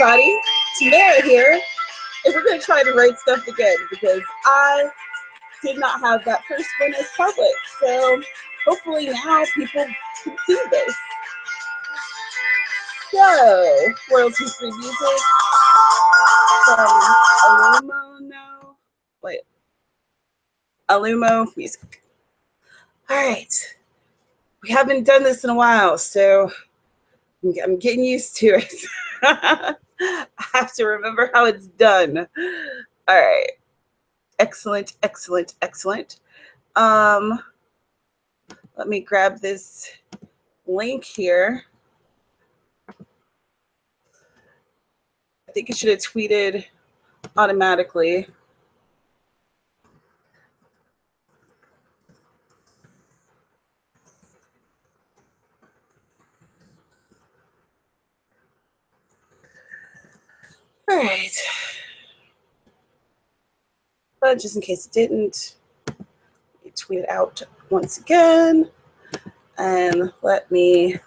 everybody, Tamara here, and we're going to try to write stuff again because I did not have that first one as public. So hopefully now people can see this. So, royalty-free music from Alumo music. All right, we haven't done this in a while, so I'm getting used to it. I have to remember how it's done. All right. Excellent, excellent, excellent. Let me grab this link here. I think it should have tweeted automatically. All right. But just in case it didn't, tweet it out once again. And let me,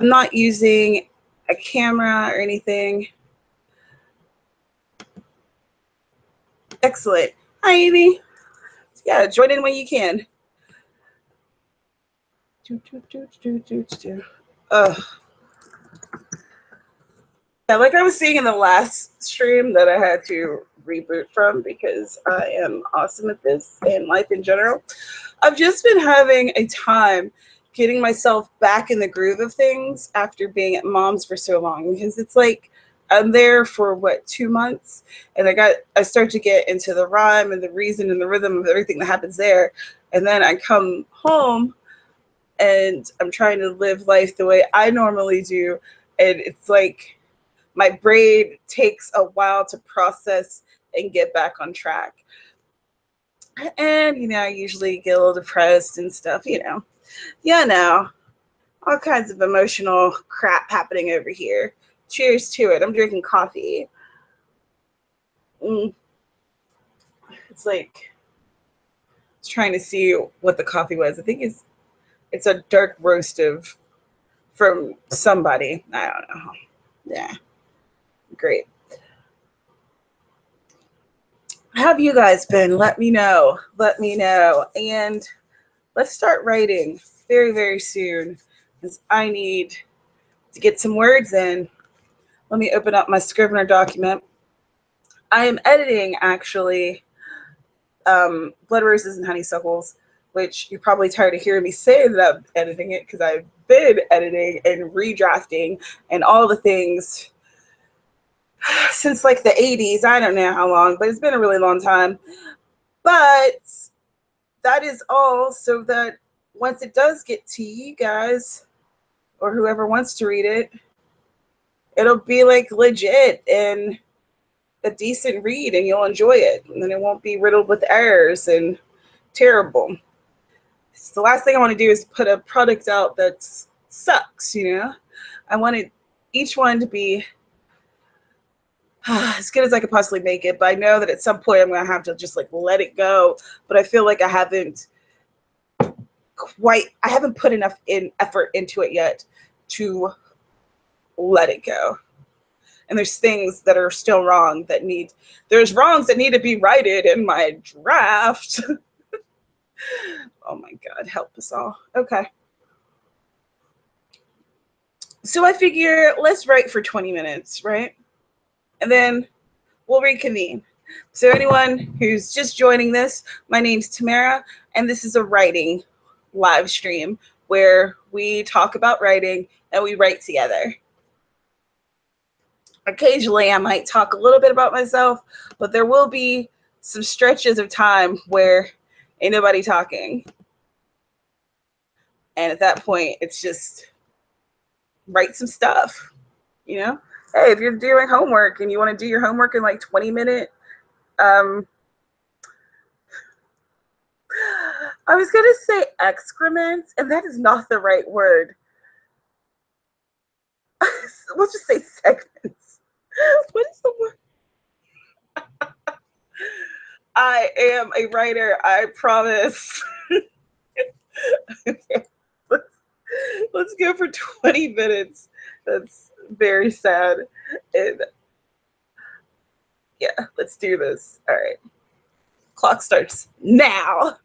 I'm not using a camera or anything. Excellent. Hi, Amy. Yeah, join in when you can. Yeah, like I was saying in the last stream that I had to reboot from because I am awesome at this and life in general. I've just been having a time getting myself back in the groove of things after being at mom's for so long, because it's like I'm there for what, 2 months, and I start to get into the rhyme and the reason and the rhythm of everything that happens there, and then I come home and I'm trying to live life the way I normally do, and it's like my brain takes a while to process and get back on track. And, you know, I usually get a little depressed and stuff, you know. Yeah, no. All kinds of emotional crap happening over here. Cheers to it. I'm drinking coffee. It's like, I was trying to see what the coffee was. I think it's a dark roast from somebody. I don't know. Yeah. Great. How have you guys been? Let me know. Let me know. And let's start writing very, very soon, because I need to get some words in. Let me open up my Scrivener document. I am editing, actually, Blood Roses and Honeysuckles, which you're probably tired of hearing me say that I'm editing it, because I've been editing and redrafting and all the things since like the 80s. I don't know how long, but it's been a really long time. But that is all so that once it does get to you guys or whoever wants to read it, it'll be like legit and a decent read, and you'll enjoy it, and then it won't be riddled with errors and terrible. So the last thing I want to do is put a product out that sucks, you know. I wanted each one to be as good as I could possibly make it, but I know that at some point I'm going to have to just like let it go. But I feel like I haven't put enough effort into it yet to let it go. And there's things that are still wrong there's wrongs that need to be righted in my draft. Oh my God, help us all. Okay. So I figure let's write for 20 minutes, right? And then we'll reconvene. So anyone who's just joining this, my name's Tamara, and this is a writing live stream where we talk about writing and we write together. Occasionally I might talk a little bit about myself, but there will be some stretches of time where ain't nobody talking. And at that point, it's just write some stuff, you know? Hey, if you're doing homework and you want to do your homework in like 20-minute, I was going to say excrements, and that is not the right word. Let's just say segments. What is the word? I am a writer, I promise. Okay. Let's go for 20 minutes That's very sad. And yeah, let's do this. All right. Clock starts now.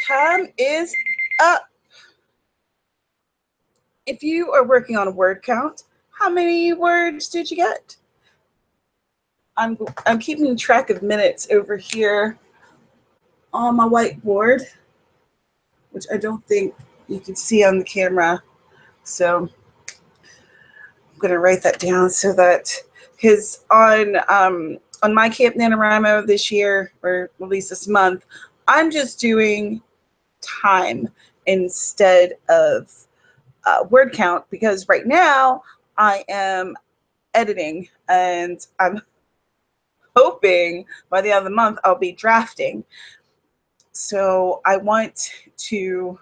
time is up. If you are working on a word count, how many words did you get? I'm keeping track of minutes over here on my whiteboard, which I don't think you can see on the camera. So I'm going to write that down so that, because on my Camp NaNoWriMo this year, or at least this month, I'm just doing time instead of word count, because right now I am editing and I'm hoping by the end of the month I'll be drafting. So I want to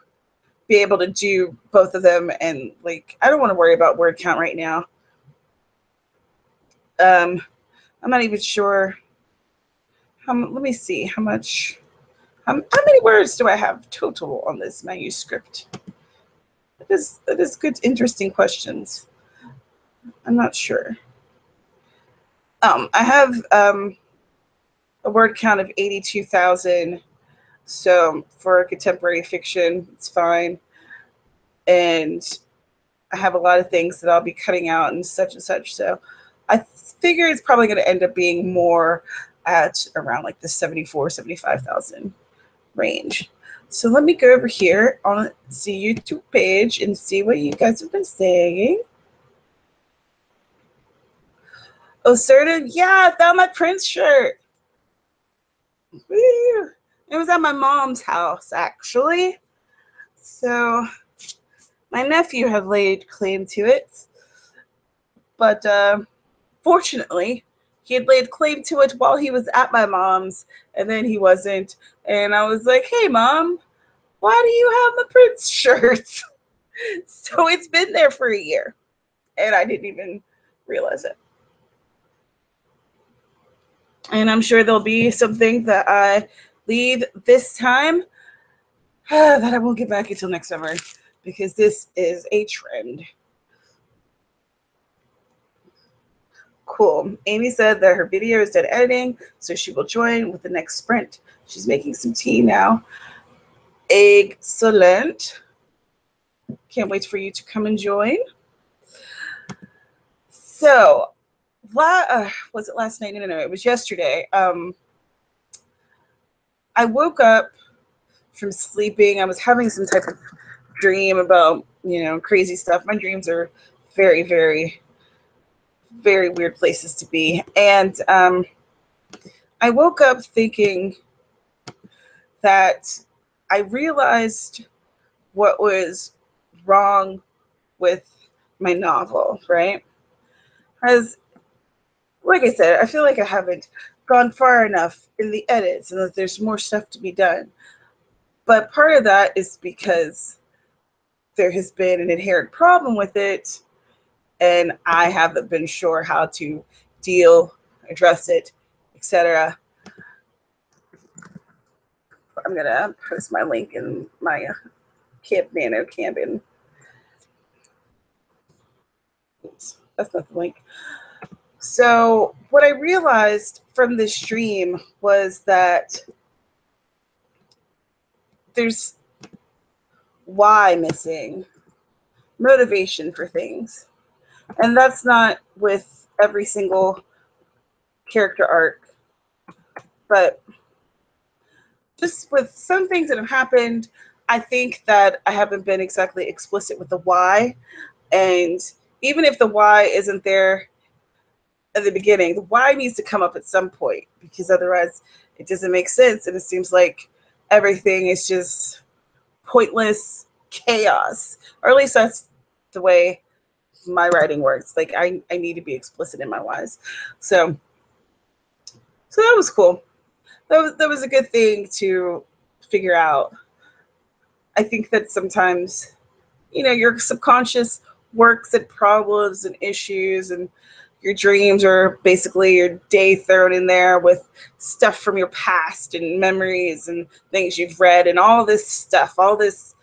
be able to do both of them, and like I don't want to worry about word count right now. I'm not even sure let me see how much how many words do I have total on this manuscript. That is good, interesting questions. I'm not sure. I have a word count of 82,000. So for contemporary fiction, it's fine. And I have a lot of things that I'll be cutting out and such. So I figure it's probably going to end up being more at around like the 74, 75,000 range. So let me go over here on the YouTube page and see what you guys have been saying. Oh, certain, yeah, I found my Prince shirt. Woo. It was at my mom's house, actually. So my nephew had laid claim to it, but fortunately, he had laid claim to it while he was at my mom's, and then he wasn't. And I was like, hey, Mom, why do you have my Prince shirt? So it's been there for a year, and I didn't even realize it. And I'm sure there'll be something that I leave this time that I won't get back until next summer, because this is a trend. Cool. Amy said that her video is done editing, so she will join with the next sprint. She's making some tea now. Excellent. Can't wait for you to come and join. So, was it last night? No, it was yesterday. I woke up from sleeping. I was having some type of dream about, crazy stuff. My dreams are very, very, very weird places to be. And I woke up thinking that I realized what was wrong with my novel, right? Because, like I said, I feel like I haven't gone far enough in the edits and that there's more stuff to be done. But part of that is because there has been an inherent problem with it, and I haven't been sure how to address it, etc. I'm going to post my link in my Camp Nano cabin. Oops, that's not the link. So what I realized from this stream was that there's why missing, motivation for things. And that's not with every single character arc, but just with some things that have happened, I think that I haven't been exactly explicit with the why. And even if the why isn't there at the beginning, the why needs to come up at some point, because otherwise it doesn't make sense. And it seems like everything is just pointless chaos, or at least that's the way my writing works. Like I need to be explicit in my whys. So that was cool. That was a good thing to figure out. I think that sometimes, your subconscious works at problems and issues, and your dreams are basically your day thrown in there with stuff from your past and memories and things you've read and all this stuff, all this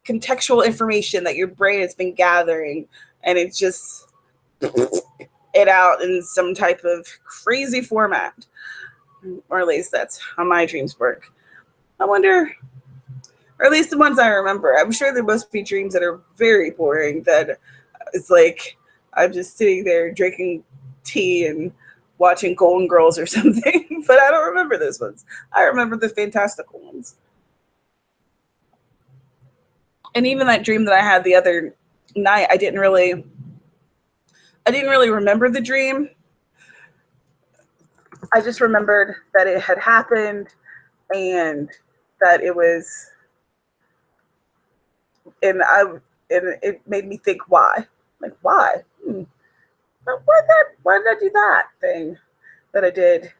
contextual information that your brain has been gathering, and it just it out in some type of crazy format, or at least that's how my dreams work. I wonder or at least the ones I remember. I'm sure there must be dreams that are very boring, that it's like I'm just sitting there drinking tea and watching Golden Girls or something, but I don't remember those ones. I remember the fantastical ones. And even that dream that I had the other night, I didn't really remember the dream. I just remembered that it had happened and that it was, and it made me think why, like why, why did I do that thing that I did?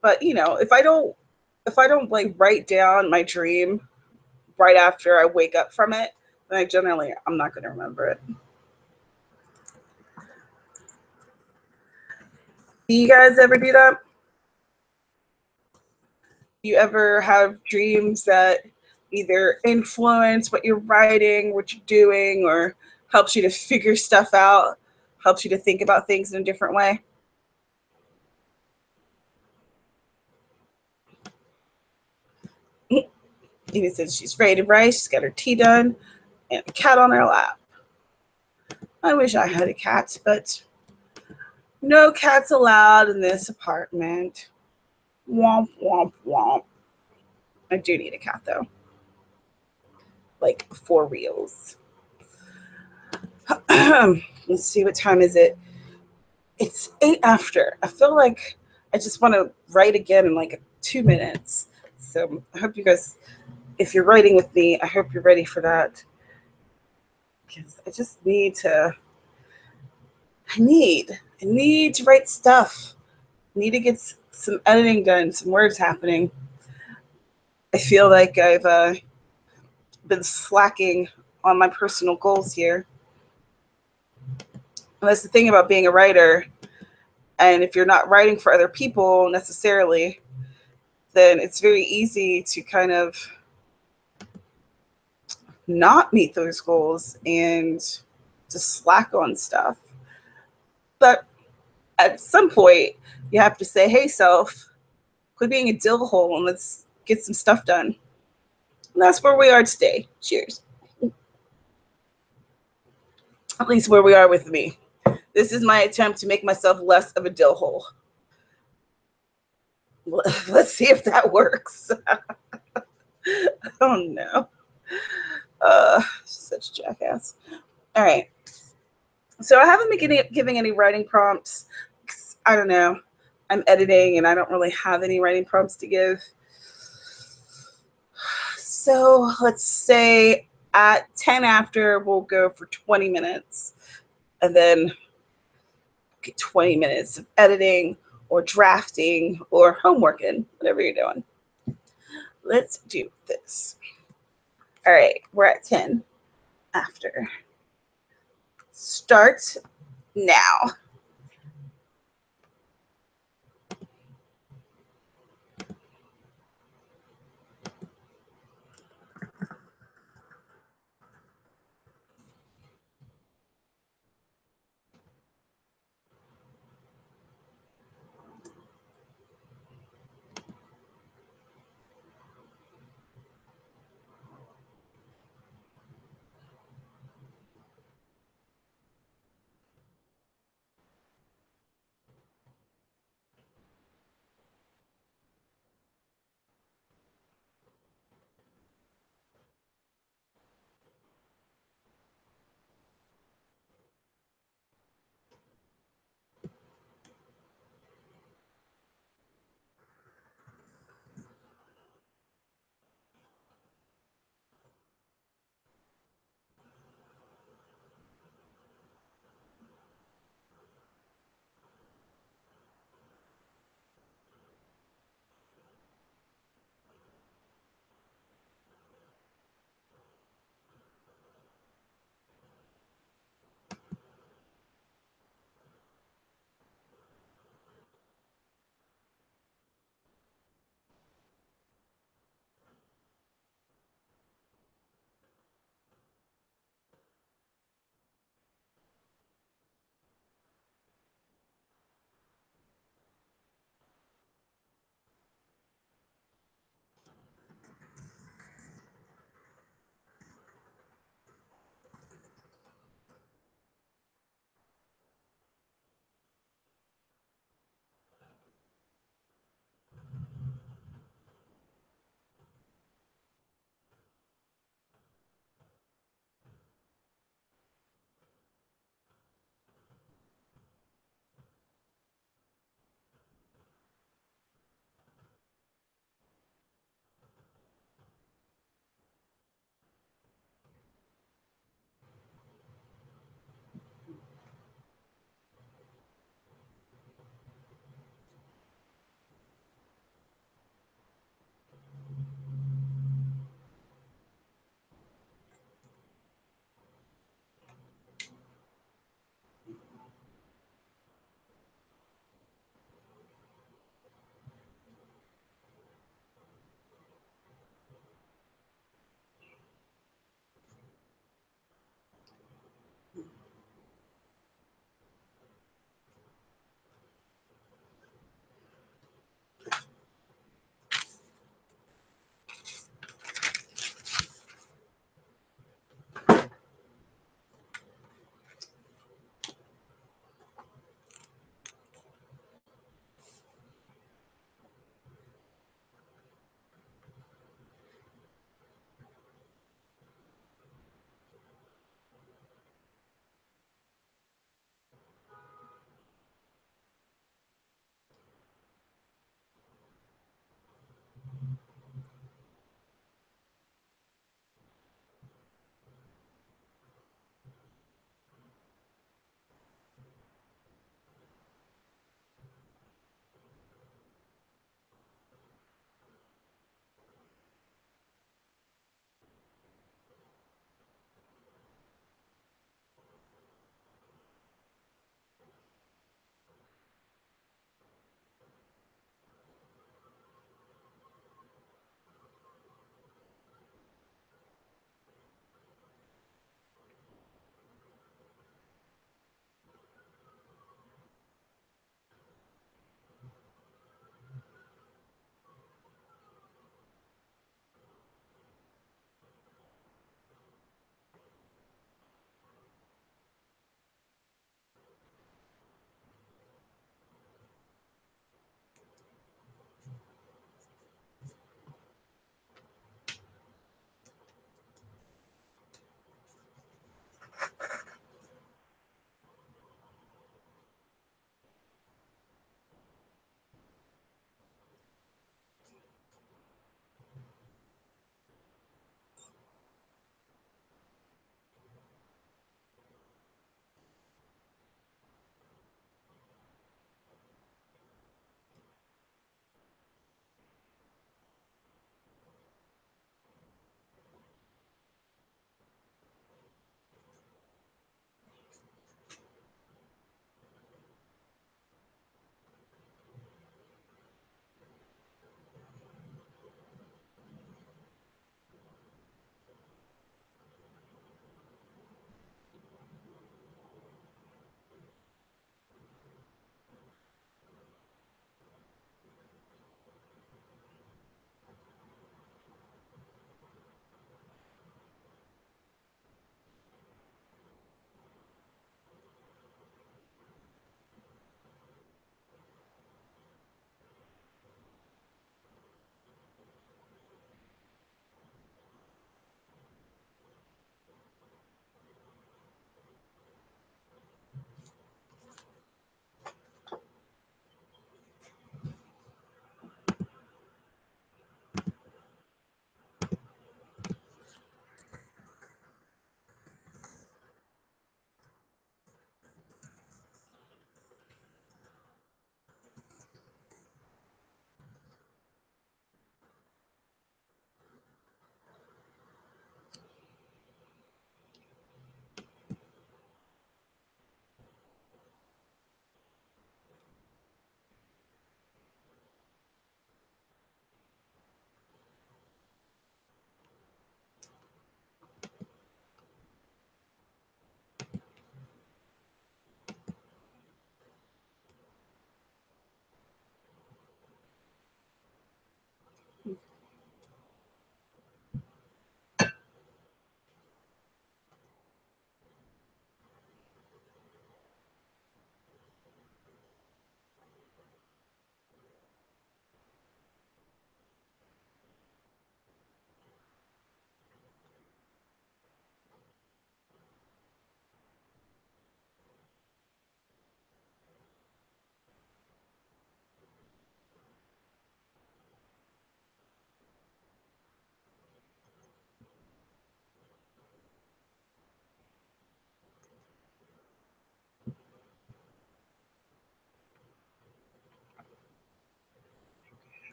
But if I don't like write down my dream right after I wake up from it, then I'm not going to remember it. Do you guys ever do that? Do you ever have dreams that either influence what you're writing, what you're doing, or helps you to figure stuff out, helps you to think about things in a different way? Edie says she's ready to write. She's got her tea done and a cat on her lap. I wish I had a cat, but no cats allowed in this apartment. Womp, womp, womp. I do need a cat, though. Like, for reals. Let's see, what time is it? It's 8 after. I feel like I just want to write again in like 2 minutes. So I hope you guys, if you're writing with me, I hope you're ready for that. Because I just I need to write stuff. I need to get some editing done, some words happening. I feel like I've been slacking on my personal goals here. And that's the thing about being a writer. And if you're not writing for other people necessarily, then it's very easy to kind of not meet those goals and to slack on stuff. But at some point, you have to say, hey, self, quit being a dill hole and let's get some stuff done. And that's where we are today. Cheers. At least where we are with me. This is my attempt to make myself less of a dill hole. Let's see if that works. Oh no. Such a jackass. All right. So I haven't been giving any writing prompts. I don't know. I'm editing and I don't really have any writing prompts to give. So let's say at 10 after, we'll go for 20 minutes. And then get 20 minutes of editing or drafting or homeworking, whatever you're doing. Let's do this. All right, we're at 10 after. Start now.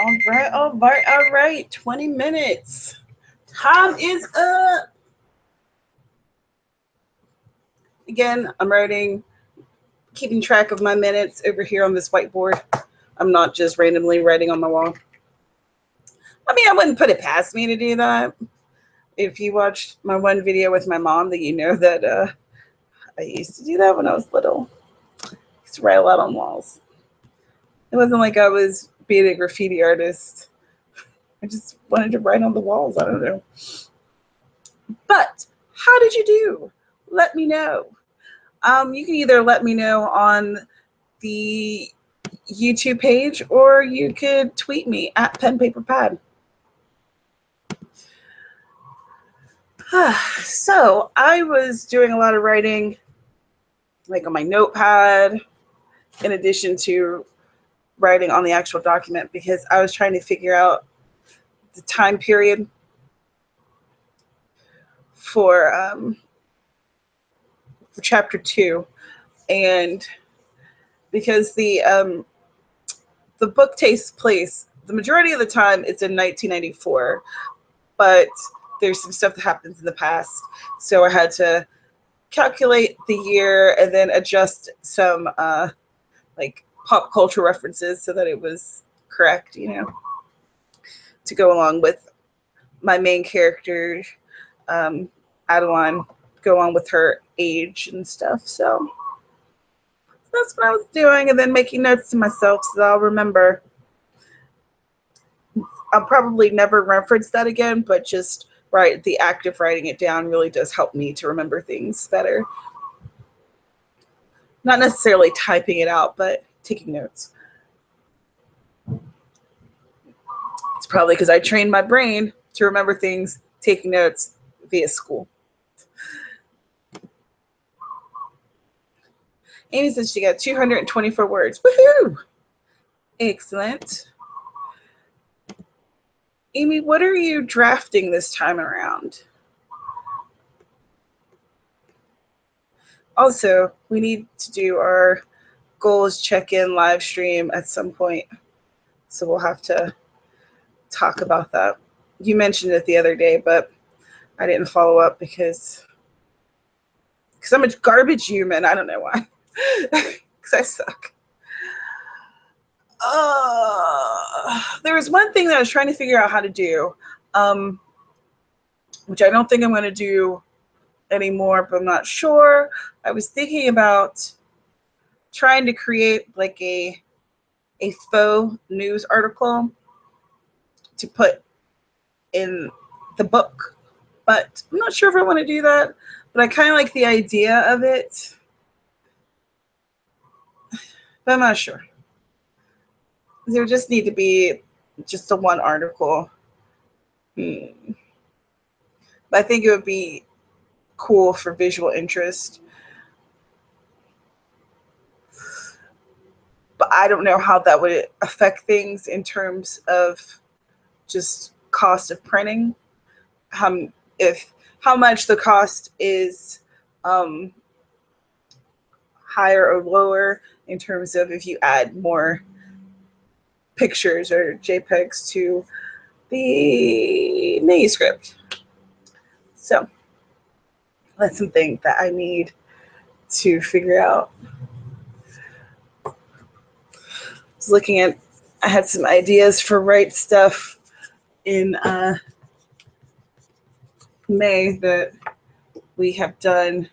All right. 20 minutes. Time is up. Again, I'm writing, keeping track of my minutes over here on this whiteboard. I'm not just randomly writing on the wall. I mean, I wouldn't put it past me to do that. If you watched my one video with my mom, then you know that I used to do that when I was little. I used to write a lot on walls. It wasn't like I was being a graffiti artist. I just wanted to write on the walls. I don't know. But how did you do? Let me know. You can either let me know on the YouTube page, or you could tweet me at penpaperpad. So I was doing a lot of writing, like on my notepad, in addition to writing on the actual document, because I was trying to figure out the time period for chapter 2, and because the book takes place, the majority of the time it's in 1994, but there's some stuff that happens in the past, so I had to calculate the year and then adjust some like pop culture references so that it was correct, you know, to go along with my main character, Adeline, go on with her age and stuff. So that's what I was doing, and then making notes to myself so that I'll remember. I'll probably never reference that again, but just the act of writing it down really does help me to remember things better. Not necessarily typing it out, but taking notes. It's probably because I trained my brain to remember things taking notes via school. Amy says she got 224 words. Woohoo! Excellent. Amy, what are you drafting this time around? Also, we need to do our goals check-in live stream at some point. So we'll have to talk about that. You mentioned it the other day, but I didn't follow up because I'm a garbage human. I don't know why. Because I suck. There was one thing that I was trying to figure out how to do, which I don't think I'm going to do anymore, but I'm not sure. I was thinking about trying to create like a faux news article to put in the book, but I'm not sure if I want to do that. But I kind of like the idea of it, but I'm not sure. There would just need to be just a one article. But I think it would be cool for visual interest. But I don't know how that would affect things in terms of just cost of printing. How much the cost is higher or lower in terms of if you add more pictures or JPEGs to the manuscript. So that's something that I need to figure out. I was looking at, I had some ideas for Write Stuff in May that we have done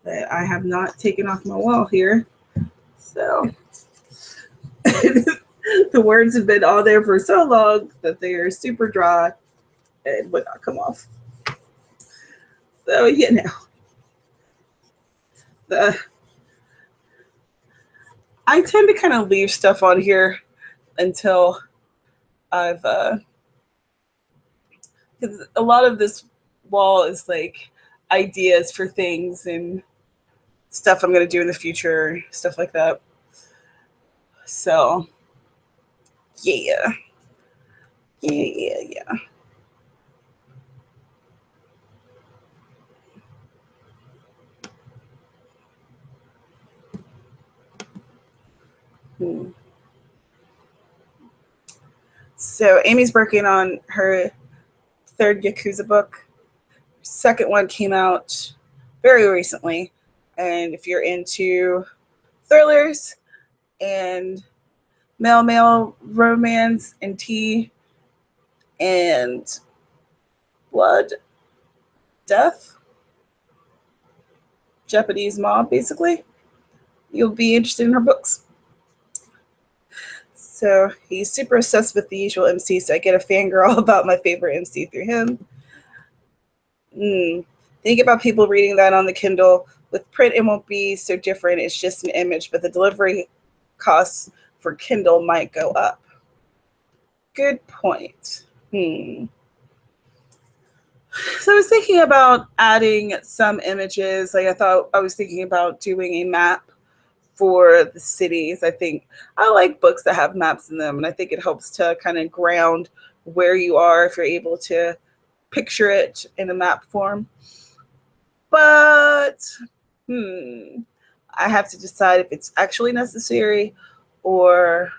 that I have not taken off my wall here. So the words have been on there for so long that they are super dry and would not come off. So, you know, I tend to kind of leave stuff on here until I've, because a lot of this wall is like ideas for things and stuff I'm going to do in the future, stuff like that. So, yeah. Yeah. So Amy's working on her third Yakuza book. Second one came out very recently. And if you're into thrillers and male romance and tea and blood, death, Japanese mob, basically, you'll be interested in her books. So he's super obsessed with the usual MC, so I get a fangirl about my favorite MC through him. Think about people reading that on the Kindle. With print, it won't be so different. It's just an image, but the delivery costs for Kindle might go up. Good point. So I was thinking about adding some images. Like I was thinking about doing a map for the cities. I think I like books that have maps in them, and I think it helps to kind of ground where you are if you're able to picture it in a map form. But I have to decide if it's actually necessary, or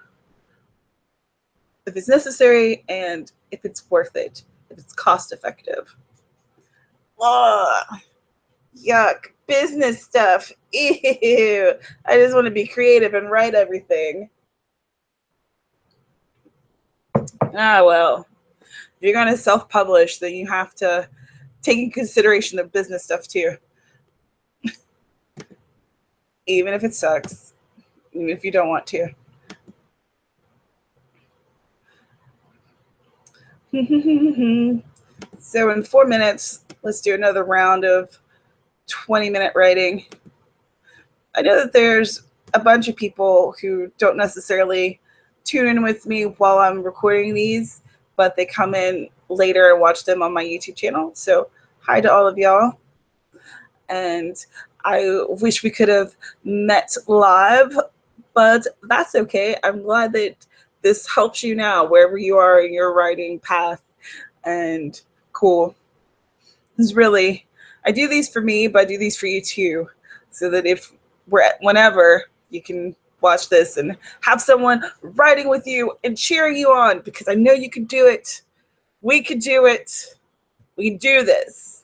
if it's necessary and if it's worth it, if it's cost effective. Ugh, yuck, business stuff. Ew. I just want to be creative and write everything. Well, if you're going to self-publish, then you have to take in consideration the business stuff too. Even if it sucks, even if you don't want to. So in 4 minutes, let's do another round of 20-minute writing. I know that there's a bunch of people who don't necessarily tune in with me while I'm recording these, but they come in later and watch them on my YouTube channel. So hi to all of y'all. And I wish we could have met live, but that's okay. I'm glad that this helps you now, wherever you are in your writing path. And cool. It's really, I do these for me, but I do these for you too, so that whenever you can watch this and have someone writing with you and cheering you on, because I know you can do it. We can do it. We can do this.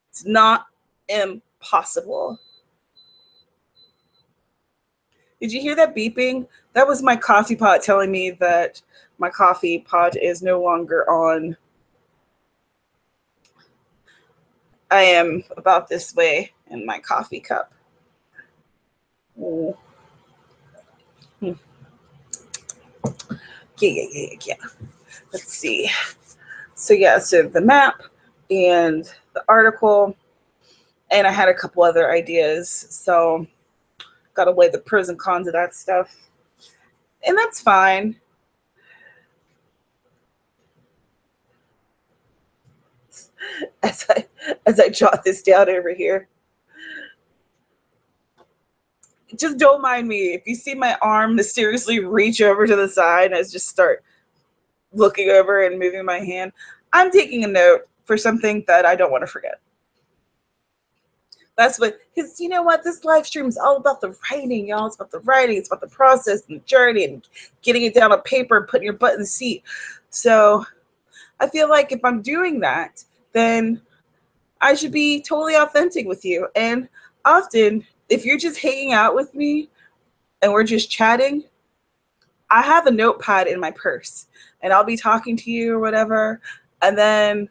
It's not impossible. Did you hear that beeping? That was my coffee pot telling me that my coffee pot is no longer on. I am about this way in my coffee cup. Oh. Yeah. Let's see. So the map and the article, and I had a couple other ideas. So got to weigh the pros and cons of that stuff. And that's fine. As I jot this down over here. Just don't mind me. If you see my arm mysteriously reach over to the side and I just start looking over and moving my hand, I'm taking a note for something that I don't want to forget. That's what, because you know what? This live stream is all about the writing, y'all. It's about the writing. It's about the process and the journey and getting it down on paper and putting your butt in the seat. So I feel like if I'm doing that, then I should be totally authentic with you. And often, if you're just hanging out with me and we're just chatting, I have a notepad in my purse and I'll be talking to you or whatever. And then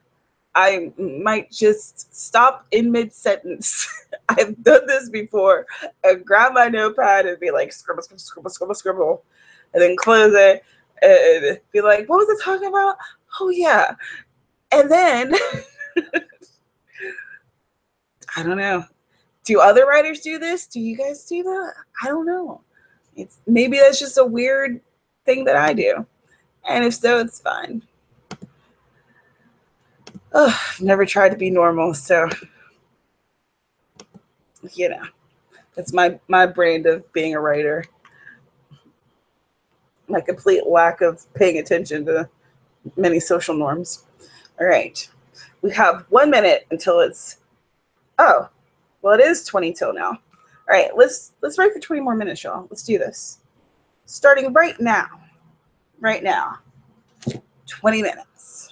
I might just stop in mid-sentence. I've done this before. And grab my notepad and be like, scribble, and then close it and be like, what was I talking about? Oh, yeah. And then, I don't know. Do other writers do this? Do you guys do that? I don't know. Maybe that's just a weird thing that I do. And if so, it's fine. I've never tried to be normal, so you know, that's my brand of being a writer. My complete lack of paying attention to many social norms. All right, we have 1 minute until it's, oh, well, it is 20 till now. All right, let's write for 20 more minutes, y'all. Let's do this. Starting right now. Right now. 20 minutes.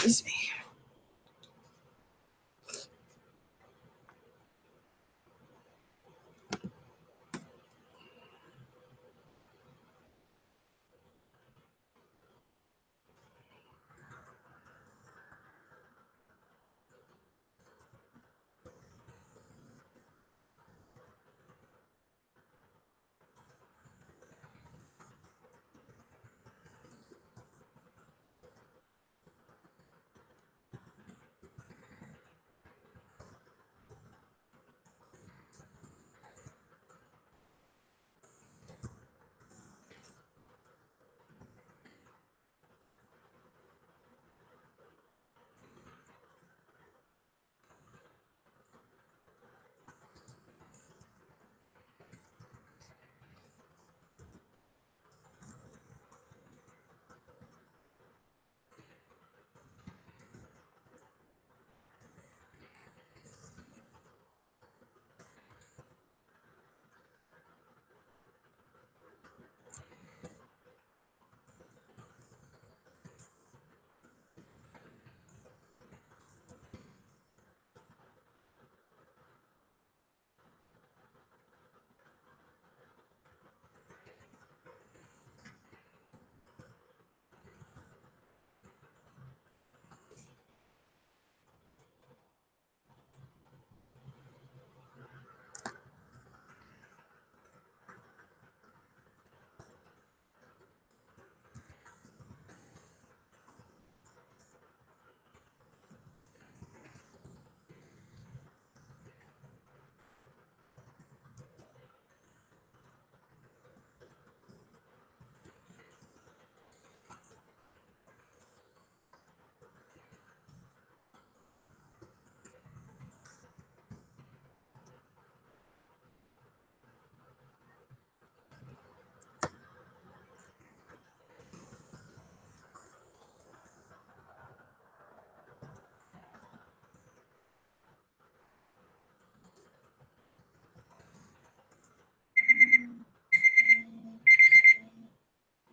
Excuse me.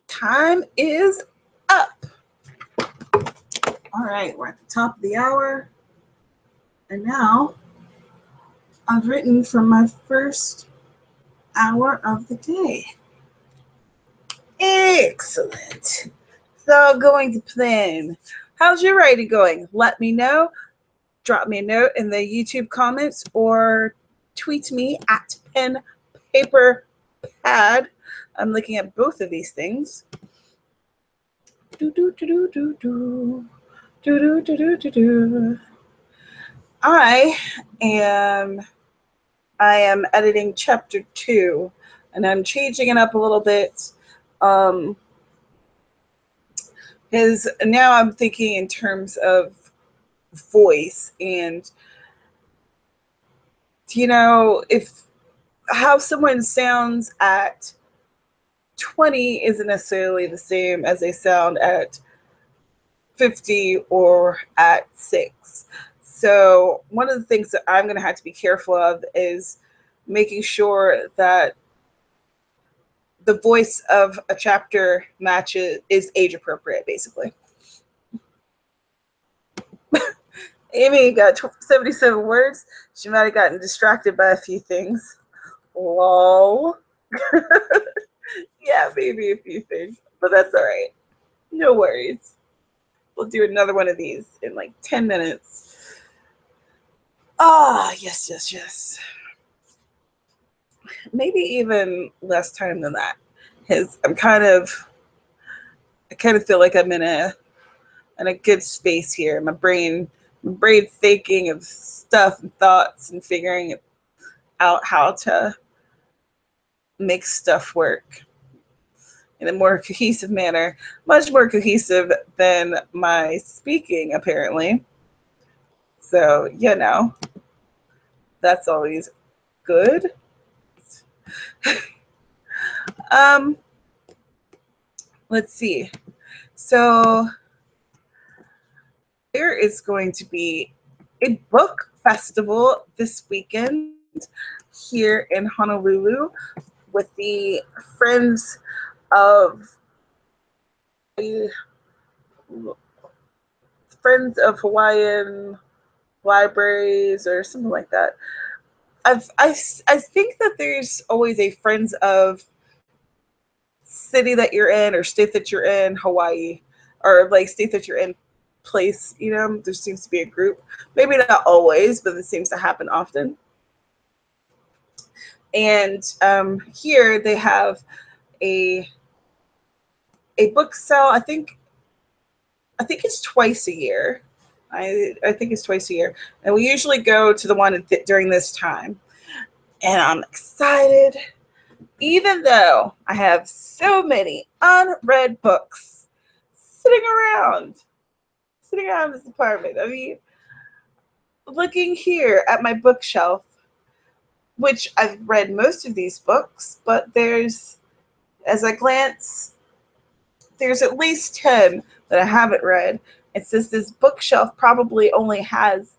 Time is up. All right, we're at the top of the hour. And now I've written for my first hour of the day. Excellent. So going to plan. How's your writing going? Let me know. Drop me a note in the YouTube comments or tweet me at pen paper pad. I'm looking at both of these things. Do do do do do do do do do do do. I am editing chapter 2, and I'm changing it up a little bit. Because now I'm thinking in terms of voice, and if how someone sounds at 20 isn't necessarily the same as they sound at 50 or at 6. So one of the things that I'm going to have to be careful of is making sure that the voice of a chapter is age appropriate, basically. Amy got 77 words. She might have gotten distracted by a few things. Lol. Yeah, maybe a few things, but that's all right. No worries. We'll do another one of these in like 10 minutes. Ah, yes, yes, yes. Maybe even less time than that. Because I kind of feel like I'm in a good space here. My brain thinking of stuff and thoughts and figuring out how to make stuff work in a more cohesive manner, much more cohesive than my speaking, apparently. So, that's always good. Let's see. So there is going to be a book festival this weekend here in Honolulu with the Friends of Friends of Hawaiian Libraries or something like that. I think that there's always a Friends of city that you're in or state that you're in, Hawaii, or like state that you're in, place, you know, there seems to be a group. Maybe not always, but it seems to happen often. And here they have a book sale. I think it's twice a year. I think it's twice a year, and we usually go to the one during this time. And I'm excited, even though I have so many unread books sitting around this apartment. I mean, looking here at my bookshelf, which I've read most of these books, but as I glance, there's at least 10 that I haven't read. It says this bookshelf probably only has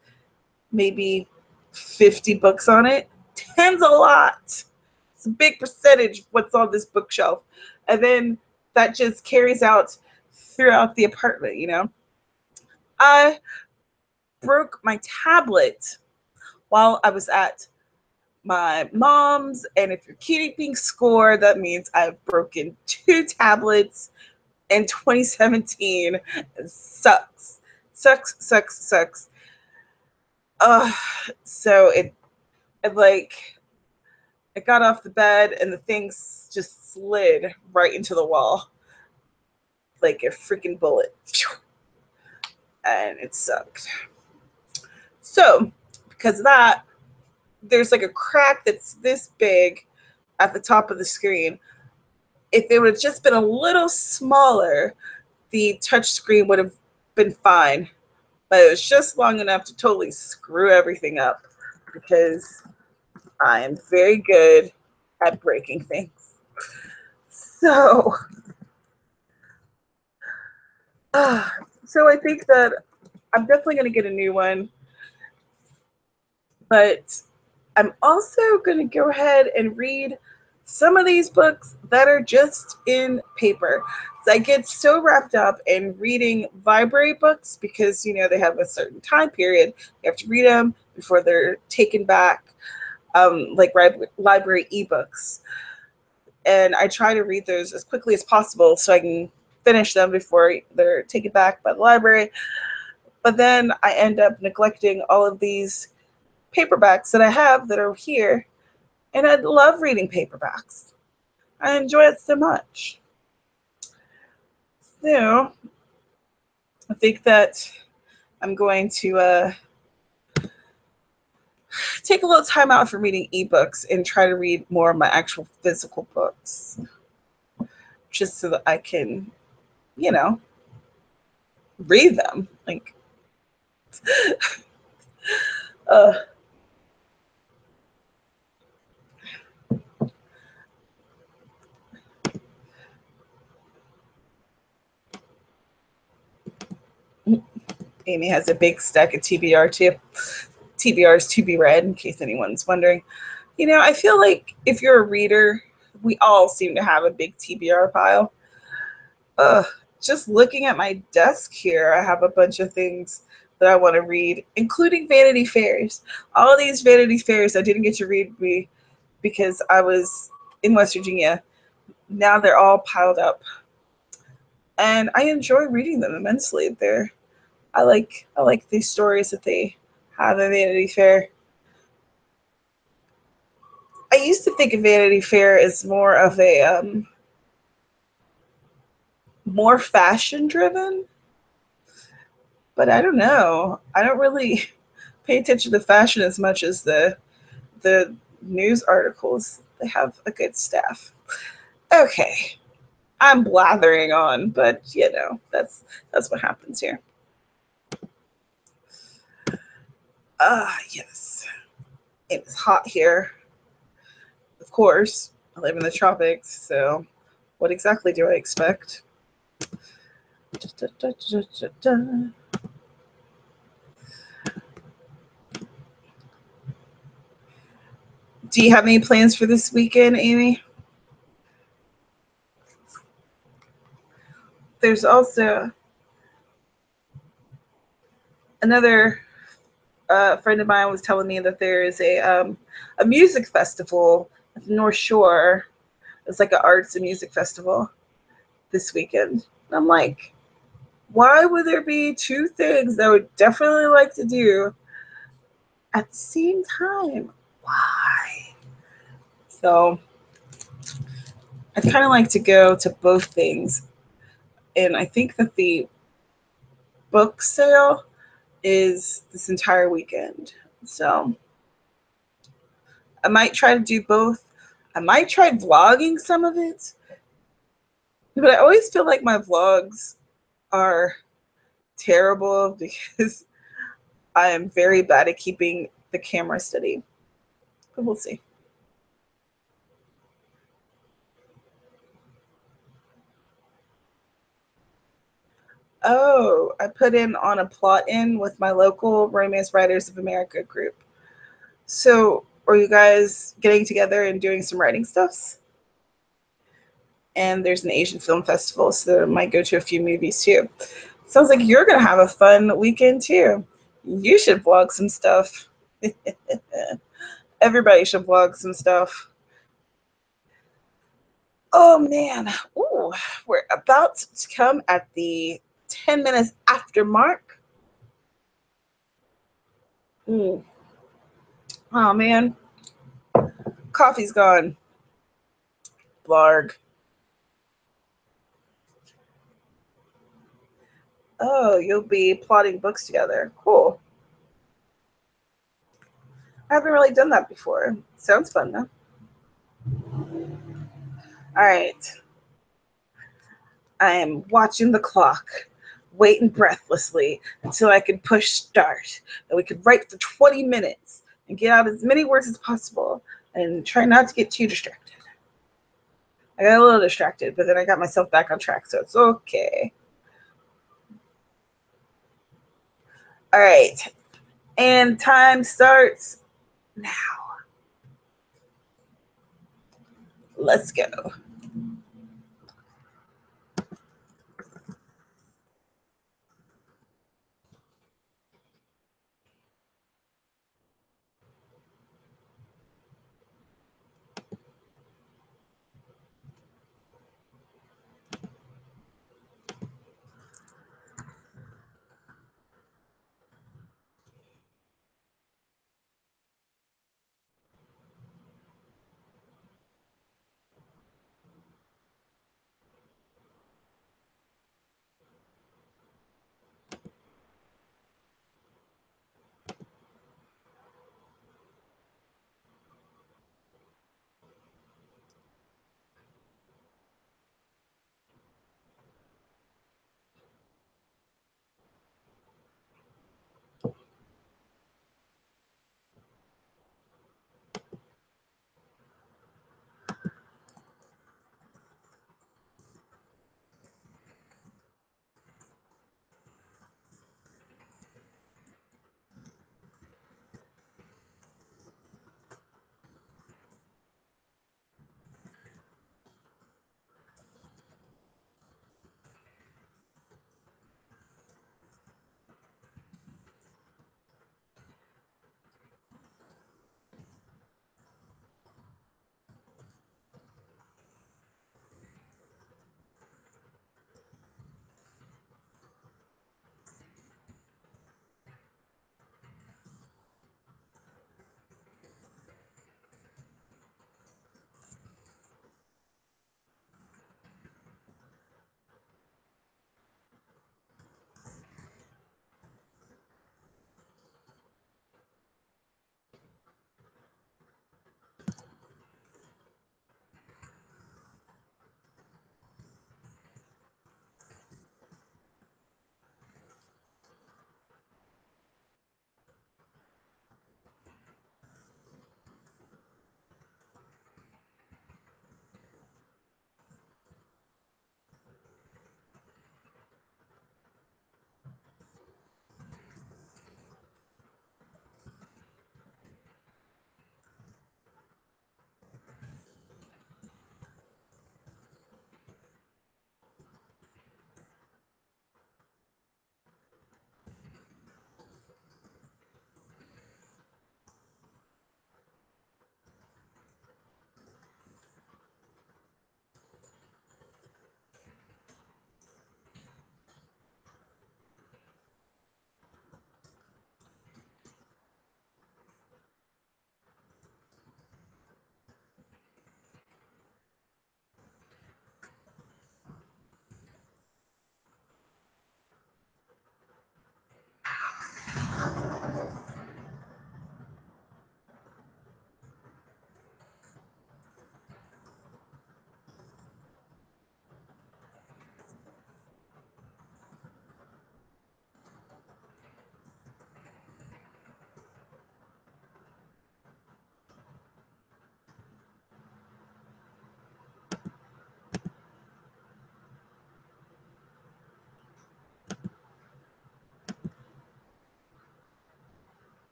maybe 50 books on it. 10's a lot. It's a big percentage of what's on this bookshelf. And then that just carries out throughout the apartment, you know. I broke my tablet while I was at my mom's, and if you're keeping score, that means I've broken 2 tablets in 2017. It sucks. So it like I got off the bed and the thing just slid right into the wall like a freaking bullet, and it sucked. So because of that, there's like a crack that's this big at the top of the screen. If it would have just been a little smaller, the touch screen would have been fine, but it was just long enough to totally screw everything up because I am very good at breaking things. So, so I think that I'm definitely going to get a new one, but I'm also going to go ahead and read some of these books that are just in paper. So I get so wrapped up in reading library books because, you know, they have a certain time period. You have to read them before they're taken back, like library ebooks. And I try to read those as quickly as possible so I can finish them before they're taken back by the library. But then I end up neglecting all of these paperbacks that I have that are here. And I love reading paperbacks. I enjoy it so much. So I think that I'm going to take a little time out from reading ebooks and try to read more of my actual physical books, just so that I can, you know, read them. Like, uh, Amy has a big stack of TBR too. TBR is to be read, in case anyone's wondering. You know, I feel like if you're a reader, we all seem to have a big TBR pile. Just looking at my desk here, I have a bunch of things that I want to read, including Vanity Fairs. All of these Vanity Fairs I didn't get to read because I was in West Virginia. Now they're all piled up, and I enjoy reading them immensely. I like these stories that they have in Vanity Fair. I used to think of Vanity Fair as more of a more fashion driven, but I don't know. I don't really pay attention to fashion as much as the news articles. They have a good staff. Okay, I'm blathering on, but you know that's what happens here. Yes, it's hot here. Of course, I live in the tropics, so what exactly do I expect? Do you have any plans for this weekend, Amy? There's also another friend of mine was telling me that there is a music festival at the North Shore. It's like an arts and music festival this weekend. And I'm like, why would there be two things that I would definitely like to do at the same time? Why? So I'd kind of like to go to both things. And I think that the book sale is this entire weekend. So I might try to do both. I might try vlogging some of it, but I always feel like my vlogs are terrible because I am very bad at keeping the camera steady. But we'll see. Oh, I put in on a plot in with my local Romance Writers of America group. So, are you guys getting together and doing some writing stuffs? And there's an Asian film festival, so I might go to a few movies too. Sounds like you're gonna have a fun weekend too. You should vlog some stuff. Everybody should vlog some stuff. Oh man, ooh, we're about to come at the 10 minutes after mark. Ooh. Oh man, coffee's gone. Blarg. Oh, you'll be plotting books together. Cool. I haven't really done that before. Sounds fun though. All right. I am watching the clock, waiting breathlessly until I can push start. And we could write for 20 minutes and get out as many words as possible and try not to get too distracted. I got a little distracted, but then I got myself back on track, so it's okay. All right. And time starts now. Let's go.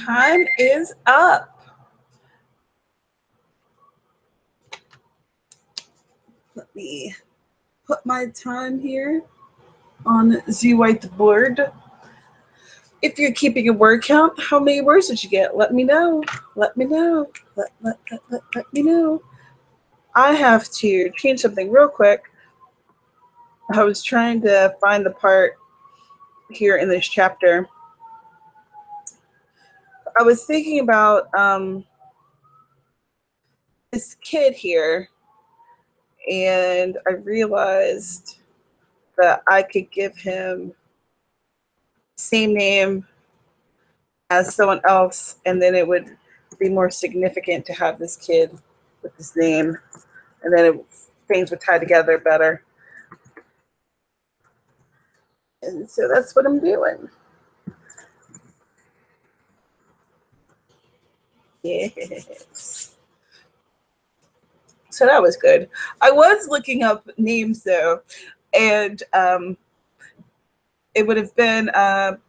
time is up. Let me put my time here on the whiteboard. If you're keeping a word count, how many words did you get? Let me know. Let me know. Let me know. I have to change something real quick. I was trying to find the part here in this chapter. I was thinking about this kid here, and I realized that I could give him the same name as someone else, and then it would be more significant to have this kid with this name, and then things would tie together better. And so that's what I'm doing. Yes. So that was good. I was looking up names though, and it would have been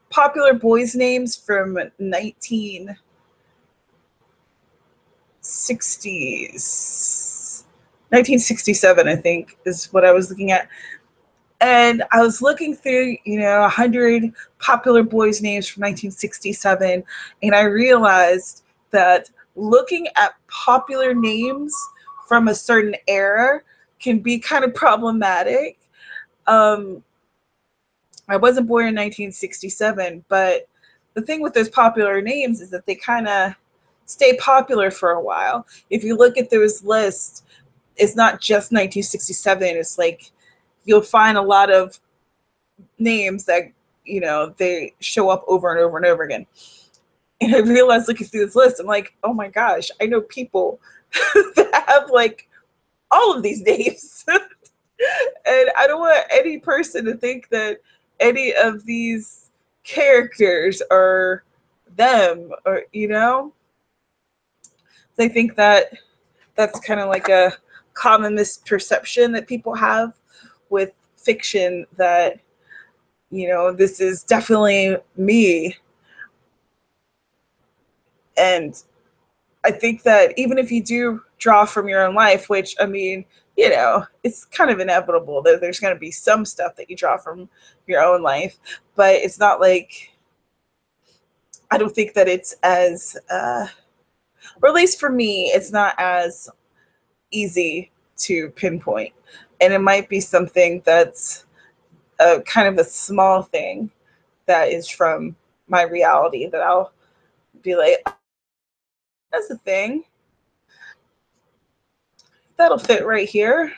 popular boys' names from 1967, I think, is what I was looking at. And I was looking through, 100 popular boys' names from 1967, and I realized that looking at popular names from a certain era can be kind of problematic. I wasn't born in 1967, but the thing with those popular names is that they kind of stay popular for a while. If you look at those lists, it's not just 1967. It's like you'll find a lot of names that, they show up over and over and over again. And I realized looking through this list, I'm like, oh my gosh, I know people that have like all of these names. And I don't want any person to think that any of these characters are them, or they think that that's kind of like a common misperception that people have with fiction, that this is definitely me. And I think that even if you do draw from your own life, which, I mean, it's kind of inevitable that there's going to be some stuff that you draw from your own life, but it's not like, I don't think that it's as, or at least for me, it's not as easy to pinpoint. And it might be something that's a kind of a small thing that is from my reality that I'll be like, oh, that's a thing. That'll fit right here.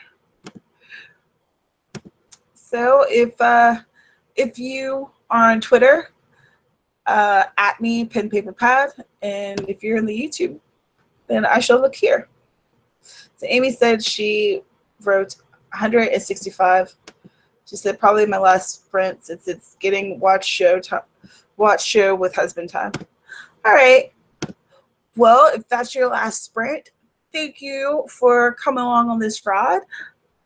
So if you are on Twitter, at me, pen, paper, pad, and if you're in the YouTube, then I shall look here. So Amy said she wrote 165. She said probably my last sprint since it's getting watch show with husband time. All right. Well, if that's your last sprint, thank you for coming along on this ride,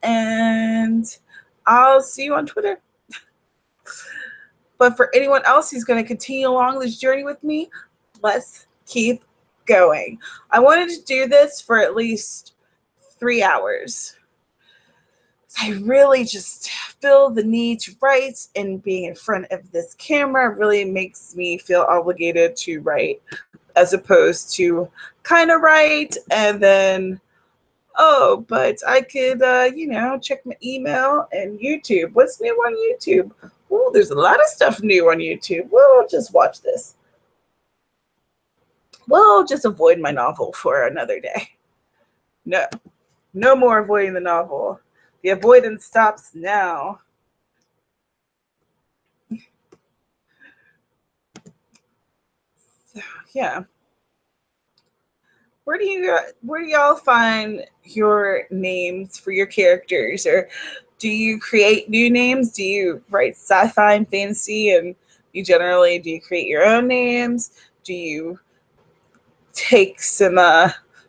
and I'll see you on Twitter. But for anyone else who's going to continue along this journey with me, let's keep going. I wanted to do this for at least 3 hours. I really just feel the need to write, and being in front of this camera really makes me feel obligated to write, as opposed to kind of write and then, oh, but I could, check my email and YouTube. What's new on YouTube? Oh, there's a lot of stuff new on YouTube. We'll just watch this. We'll just avoid my novel for another day. No more avoiding the novel. The avoidance stops now. So, yeah. Where do y'all find your names for your characters, or do you create new names? Do you write sci-fi and fantasy, and do you create your own names? Do you take some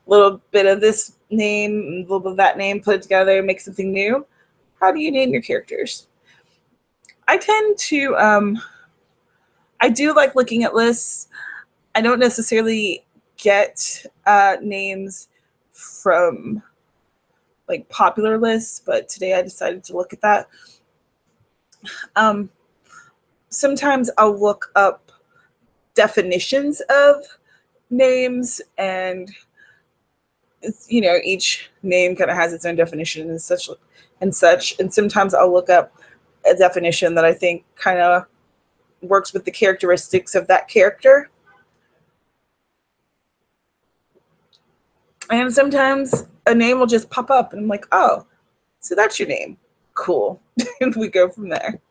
little bit of this name, a little bit of that name, put it together, and make something new? How do you name your characters? I tend to I do like looking at lists, I don't necessarily get names from like popular lists, but today I decided to look at that. Sometimes I'll look up definitions of names, and it's, you know, each name kind of has its own definition and such and such. And sometimes I'll look up a definition that I think kind of works with the characteristics of that character. And sometimes a name will just pop up and I'm like, oh, so that's your name. Cool. And we go from there.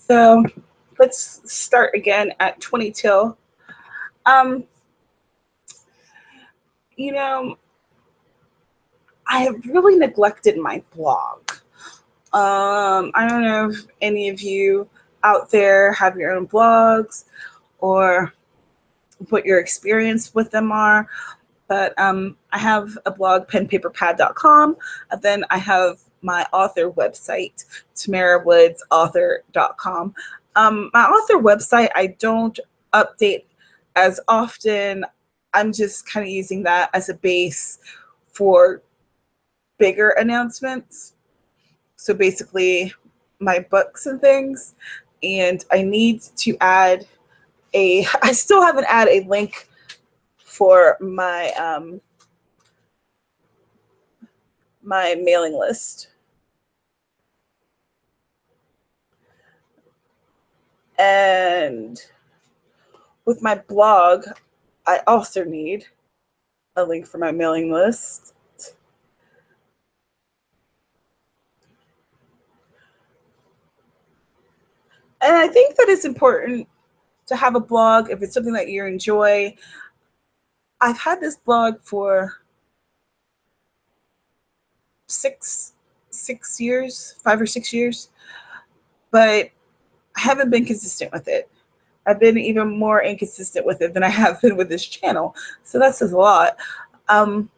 So let's start again at 20 till. You know, I have really neglected my blog. I don't know if any of you out there have your own blogs or what your experience with them are, but I have a blog, penpaperpad.com, and then I have my author website, tamarawoodsauthor.com. My author website, I don't update as often. I'm just kind of using that as a base for bigger announcements. So basically my books and things. And I need to add I still haven't added a link for my my mailing list. And with my blog, I also need a link for my mailing list. And I think that it's important to have a blog if it's something that you enjoy. I've had this blog for 5 or 6 years, but I haven't been consistent with it. I've been even more inconsistent with it than I have been with this channel. So that says a lot. But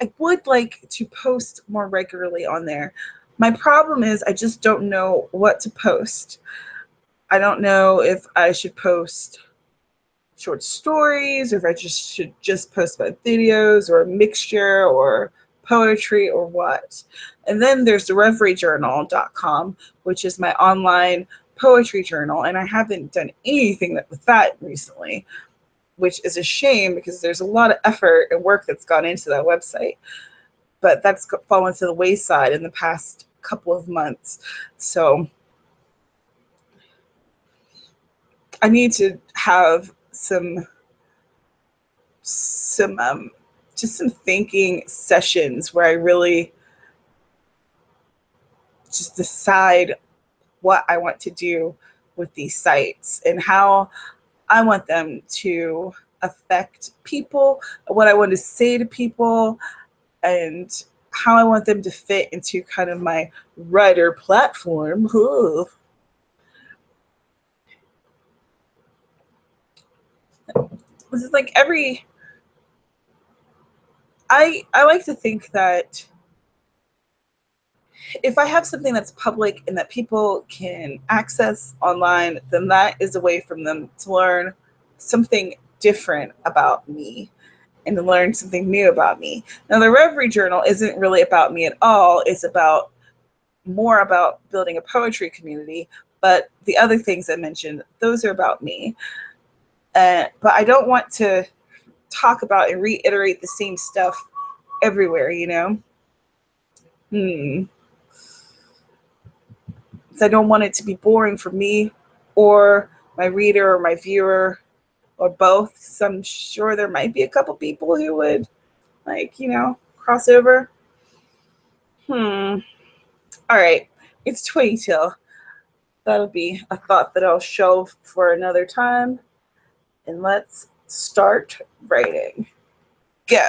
I would like to post more regularly on there. My problem is I just don't know what to post. I don't know if I should post short stories, or if I should just post my videos, or a mixture, or poetry, or what. And then there's the reveryjournal.com, which is my online poetry journal, and I haven't done anything with that recently, which is a shame because there's a lot of effort and work that's gone into that website. But that's fallen to the wayside in the past couple of months. So I need to have some just some thinking sessions where I really just decide what I want to do with these sites and how I want them to affect people, what I want to say to people, and how I want them to fit into kind of my writer platform. Ooh. This is like I like to think that if I have something that's public and that people can access online, then that is a way for them to learn something different about me and to learn something new about me. Now, the Reverie Journal isn't really about me at all. It's more about building a poetry community. But the other things I mentioned, those are about me. But I don't want to talk about and reiterate the same stuff everywhere, you know? So I don't want it to be boring for me or my reader or my viewer or both. So I'm sure there might be a couple people who would, like, you know, cross over. All right, it's 20 till. that'll be a thought that I'll shelve for another time. And let's start writing. Go.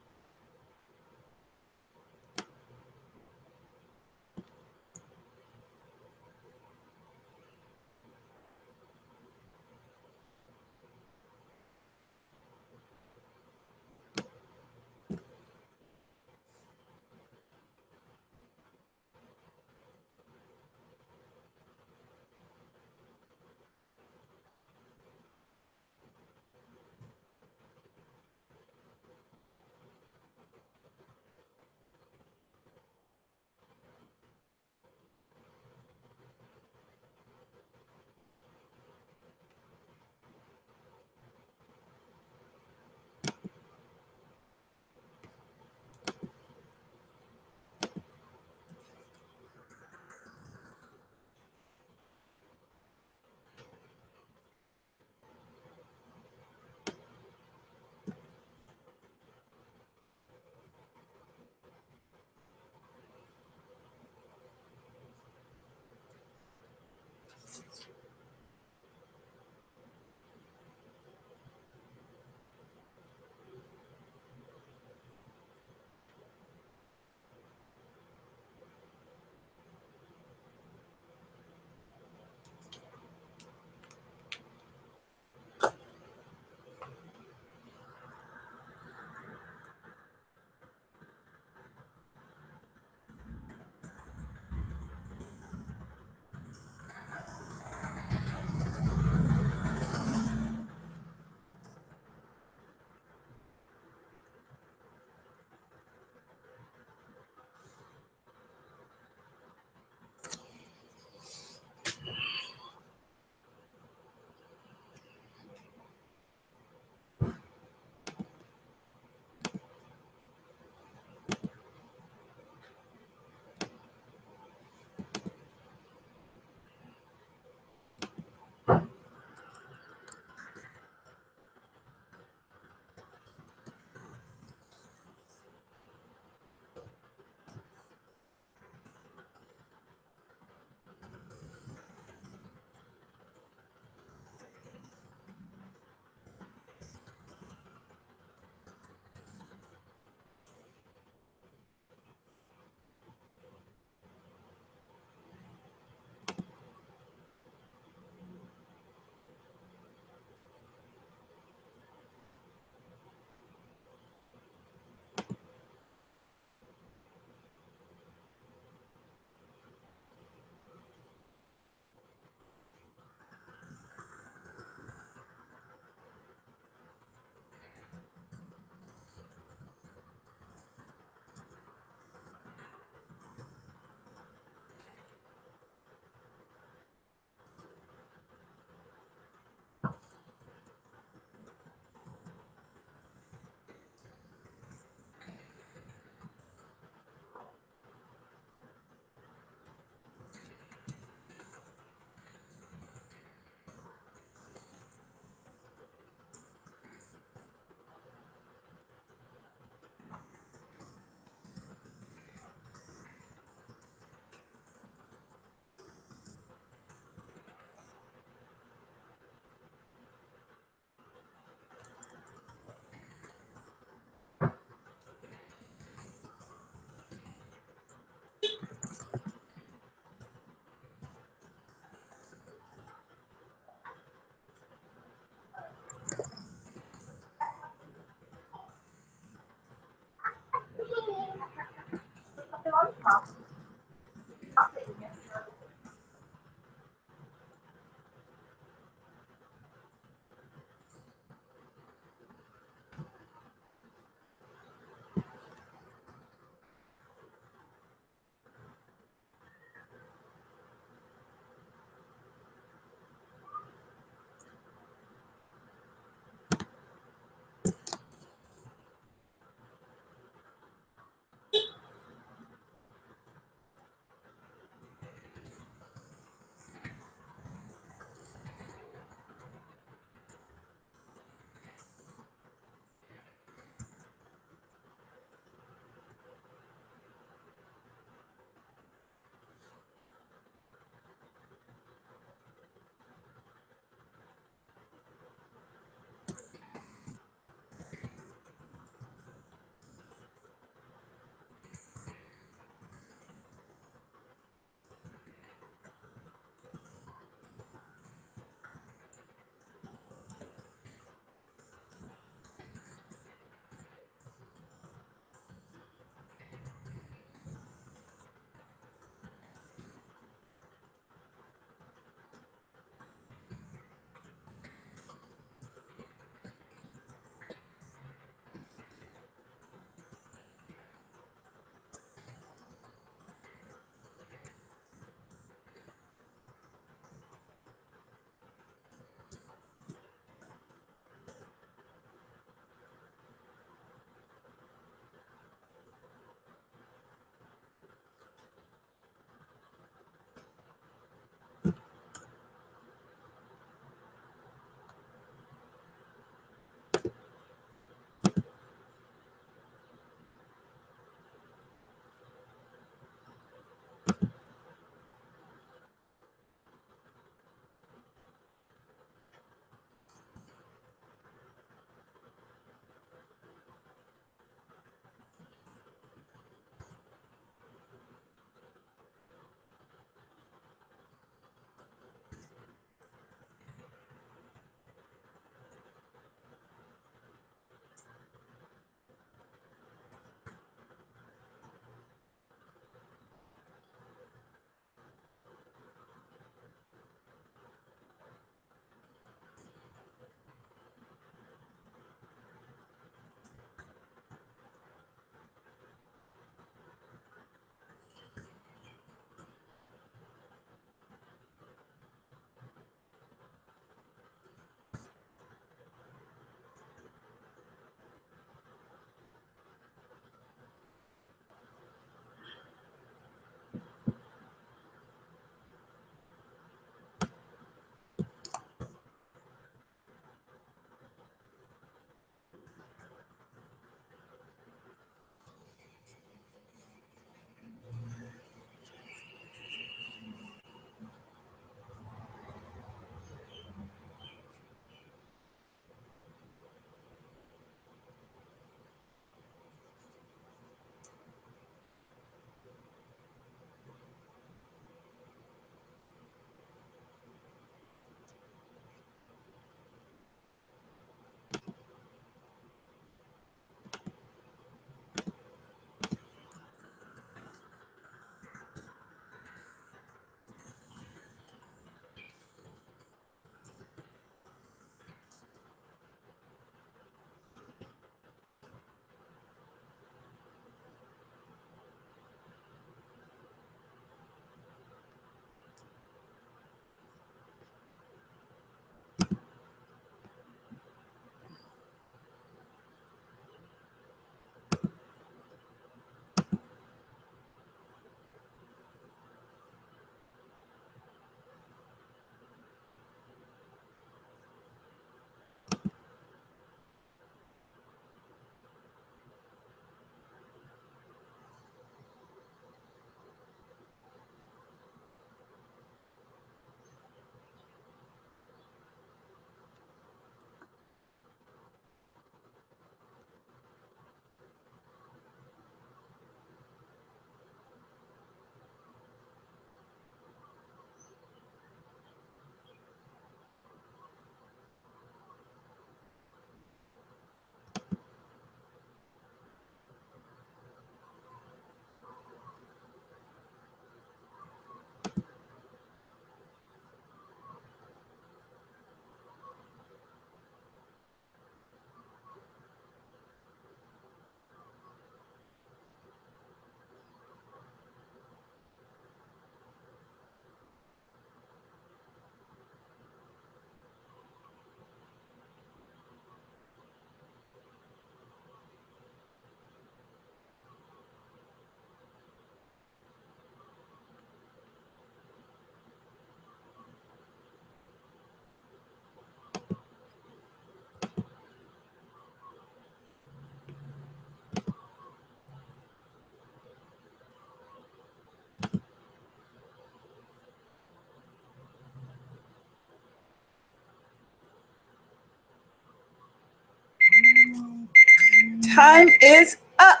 time is up.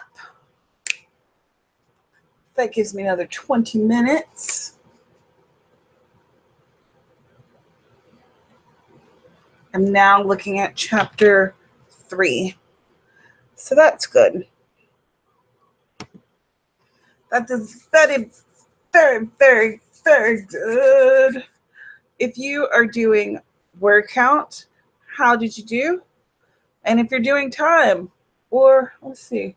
That gives me another 20 minutes. I'm now looking at chapter 3. So that's good. That is very, very, very, very good. If you are doing word count, how did you do? And if you're doing time, or let's see,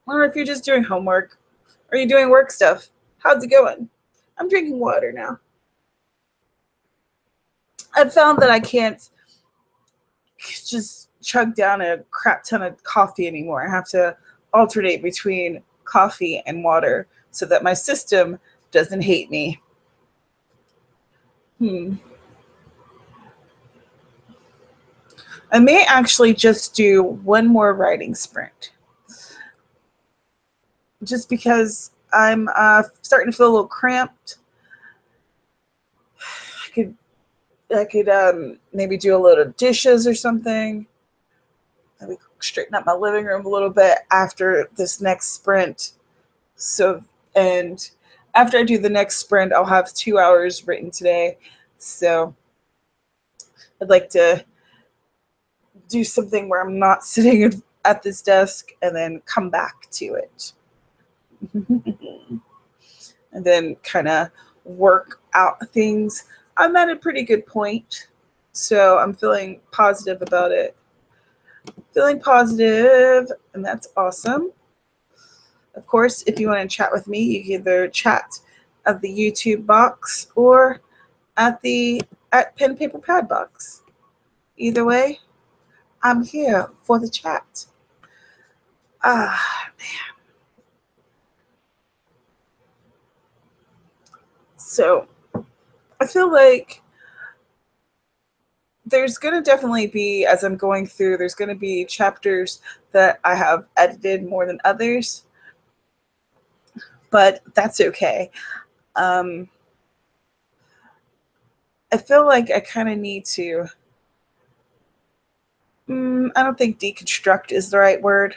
or if you're just doing homework, are you doing work stuff? How's it going? I'm drinking water now. I've found that I can't just chug down a crap ton of coffee anymore. I have to alternate between coffee and water so that my system doesn't hate me. I may actually just do one more writing sprint, just because I'm starting to feel a little cramped. I could maybe do a load of dishes or something. Maybe straighten up my living room a little bit after this next sprint. So, and after I do the next sprint, I'll have 2 hours written today. So I'd like to do something where I'm not sitting at this desk and then come back to it. And then kind of work out things. I'm at a pretty good point, so I'm feeling positive about it. Feeling positive, and that's awesome. Of course, if you want to chat with me, you can either chat at the YouTube box or at pen paper pad box. Either way, I'm here for the chat. Ah, man. So I feel like there's going to definitely be, as I'm going through, there's going to be chapters that I have edited more than others, but that's okay. I feel like I kind of need to, I don't think deconstruct is the right word,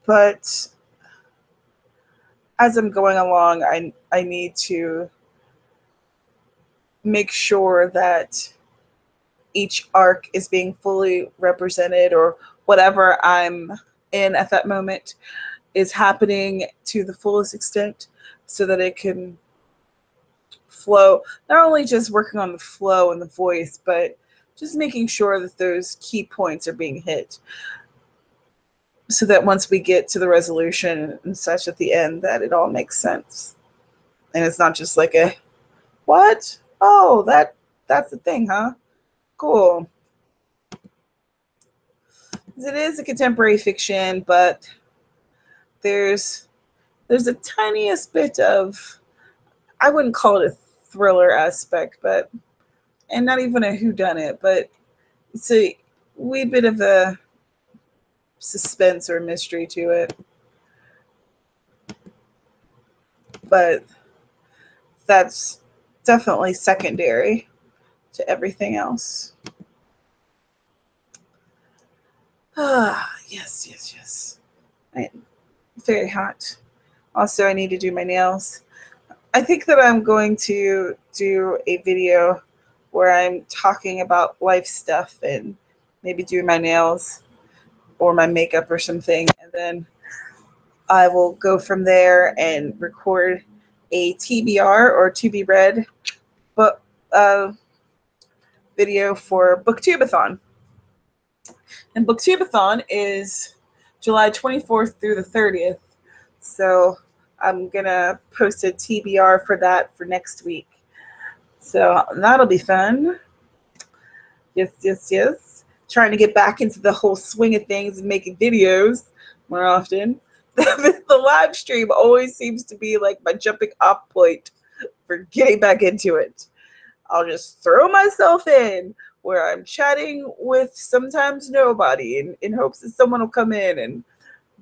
but as I'm going along, I need to make sure that each arc is being fully represented, or whatever I'm in at that moment is happening to the fullest extent, so that it can flow. Not only just working on the flow and the voice, but just making sure that those key points are being hit, so that once we get to the resolution and such at the end, that it all makes sense. And it's not just like a, what? Oh, that's the thing, huh? Cool. It is a contemporary fiction, but there's the tiniest bit of, I wouldn't call it a thriller aspect, but, and not even a whodunit, but it's a wee bit of a suspense or mystery to it. But that's definitely secondary to everything else. Ah, yes, yes, yes. Very hot. Also, I need to do my nails. I think that I'm going to do a video where I'm talking about life stuff and maybe doing my nails or my makeup or something. And then I will go from there and record a TBR, or to be read, book video for Booktubeathon. And Booktubeathon is July 24th through the 30th. So I'm going to post a TBR for that for next week. So that'll be fun. Yes, yes, yes. Trying to get back into the whole swing of things and making videos more often. The live stream always seems to be like my jumping off point for getting back into it. I'll just throw myself in where I'm chatting with sometimes nobody in hopes that someone will come in, and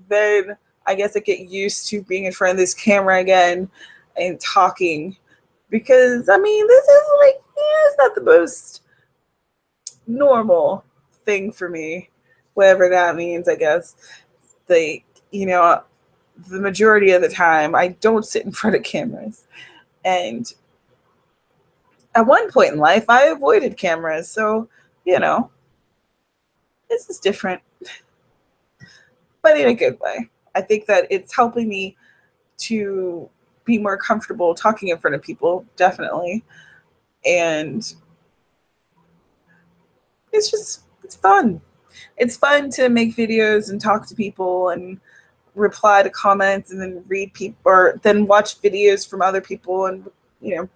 then I guess I get used to being in front of this camera again and talking, because I mean, this is like, yeah, it's not the most normal thing for me. whatever that means, I guess. The, you know, the majority of the time, I don't sit in front of cameras. And at one point in life, I avoided cameras. So, you know, this is different, but in a good way. I think that it's helping me to be more comfortable talking in front of people, definitely. And it's fun. It's fun to make videos and talk to people and reply to comments and then read people or then watch videos from other people, and you know,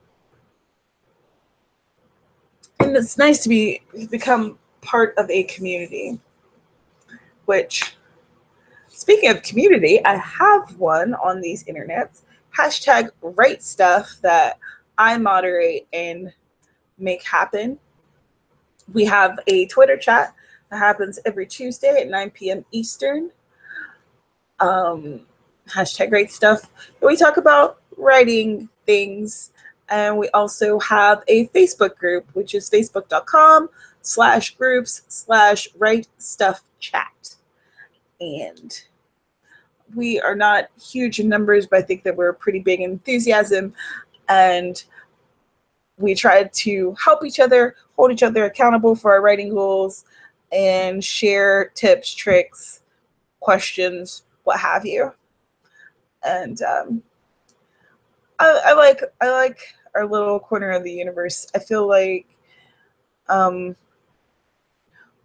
and it's nice to become part of a community. Which, speaking of community, I have one on these internets, hashtag write stuff, that I moderate and make happen. We have a Twitter chat that happens every Tuesday at 9 p.m. Eastern. Um, hashtag great stuff. We talk about writing things, and we also have a Facebook group, which is facebook.com/groups/write stuff chat. And we are not huge in numbers, but I think that we're pretty big in enthusiasm, and we try to help each other, hold each other accountable for our writing goals, and share tips, tricks, questions, what have you. And I like our little corner of the universe. I feel like um,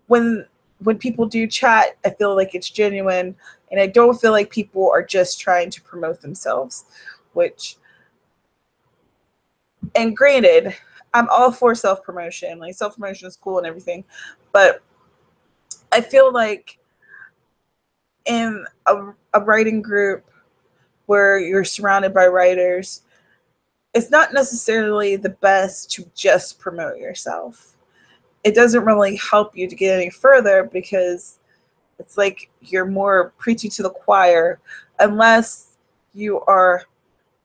when people do chat, I feel like it's genuine, and I don't feel like people are just trying to promote themselves. Which, and granted, I'm all for self promotion. Like, self promotion is cool and everything, but I feel like in a writing group where you're surrounded by writers, it's not necessarily the best to just promote yourself. It doesn't really help you to get any further, because it's like you're more preaching to the choir, unless you are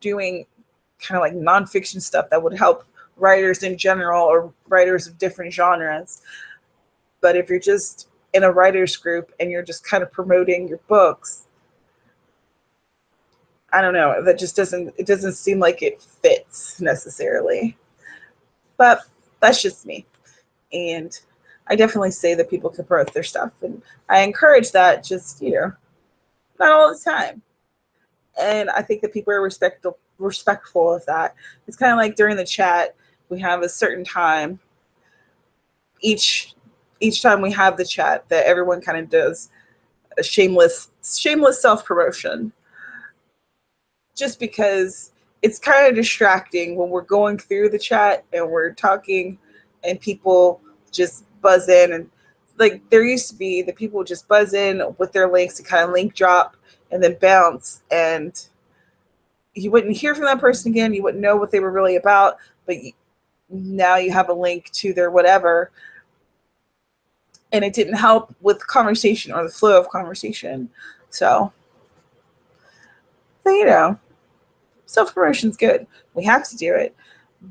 doing kind of like nonfiction stuff that would help writers in general or writers of different genres. But if you're just in a writers group and you're just kind of promoting your books, I don't know, that just doesn't seem like it fits necessarily. But that's just me. And I definitely say that people can promote their stuff, and I encourage that, just, you know, not all the time. And I think that people are respectful of that. It's kind of like during the chat, we have a certain time each time we have the chat that everyone kind of does a shameless self-promotion, just because it's kind of distracting when we're going through the chat and we're talking and people just buzz in. And like, there used to be the people just buzz in with their links and kind of link drop and then bounce, and you wouldn't hear from that person again. You wouldn't know what they were really about, but now you have a link to their whatever, and it didn't help with conversation or the flow of conversation. So you know, self-promotion's good. We have to do it.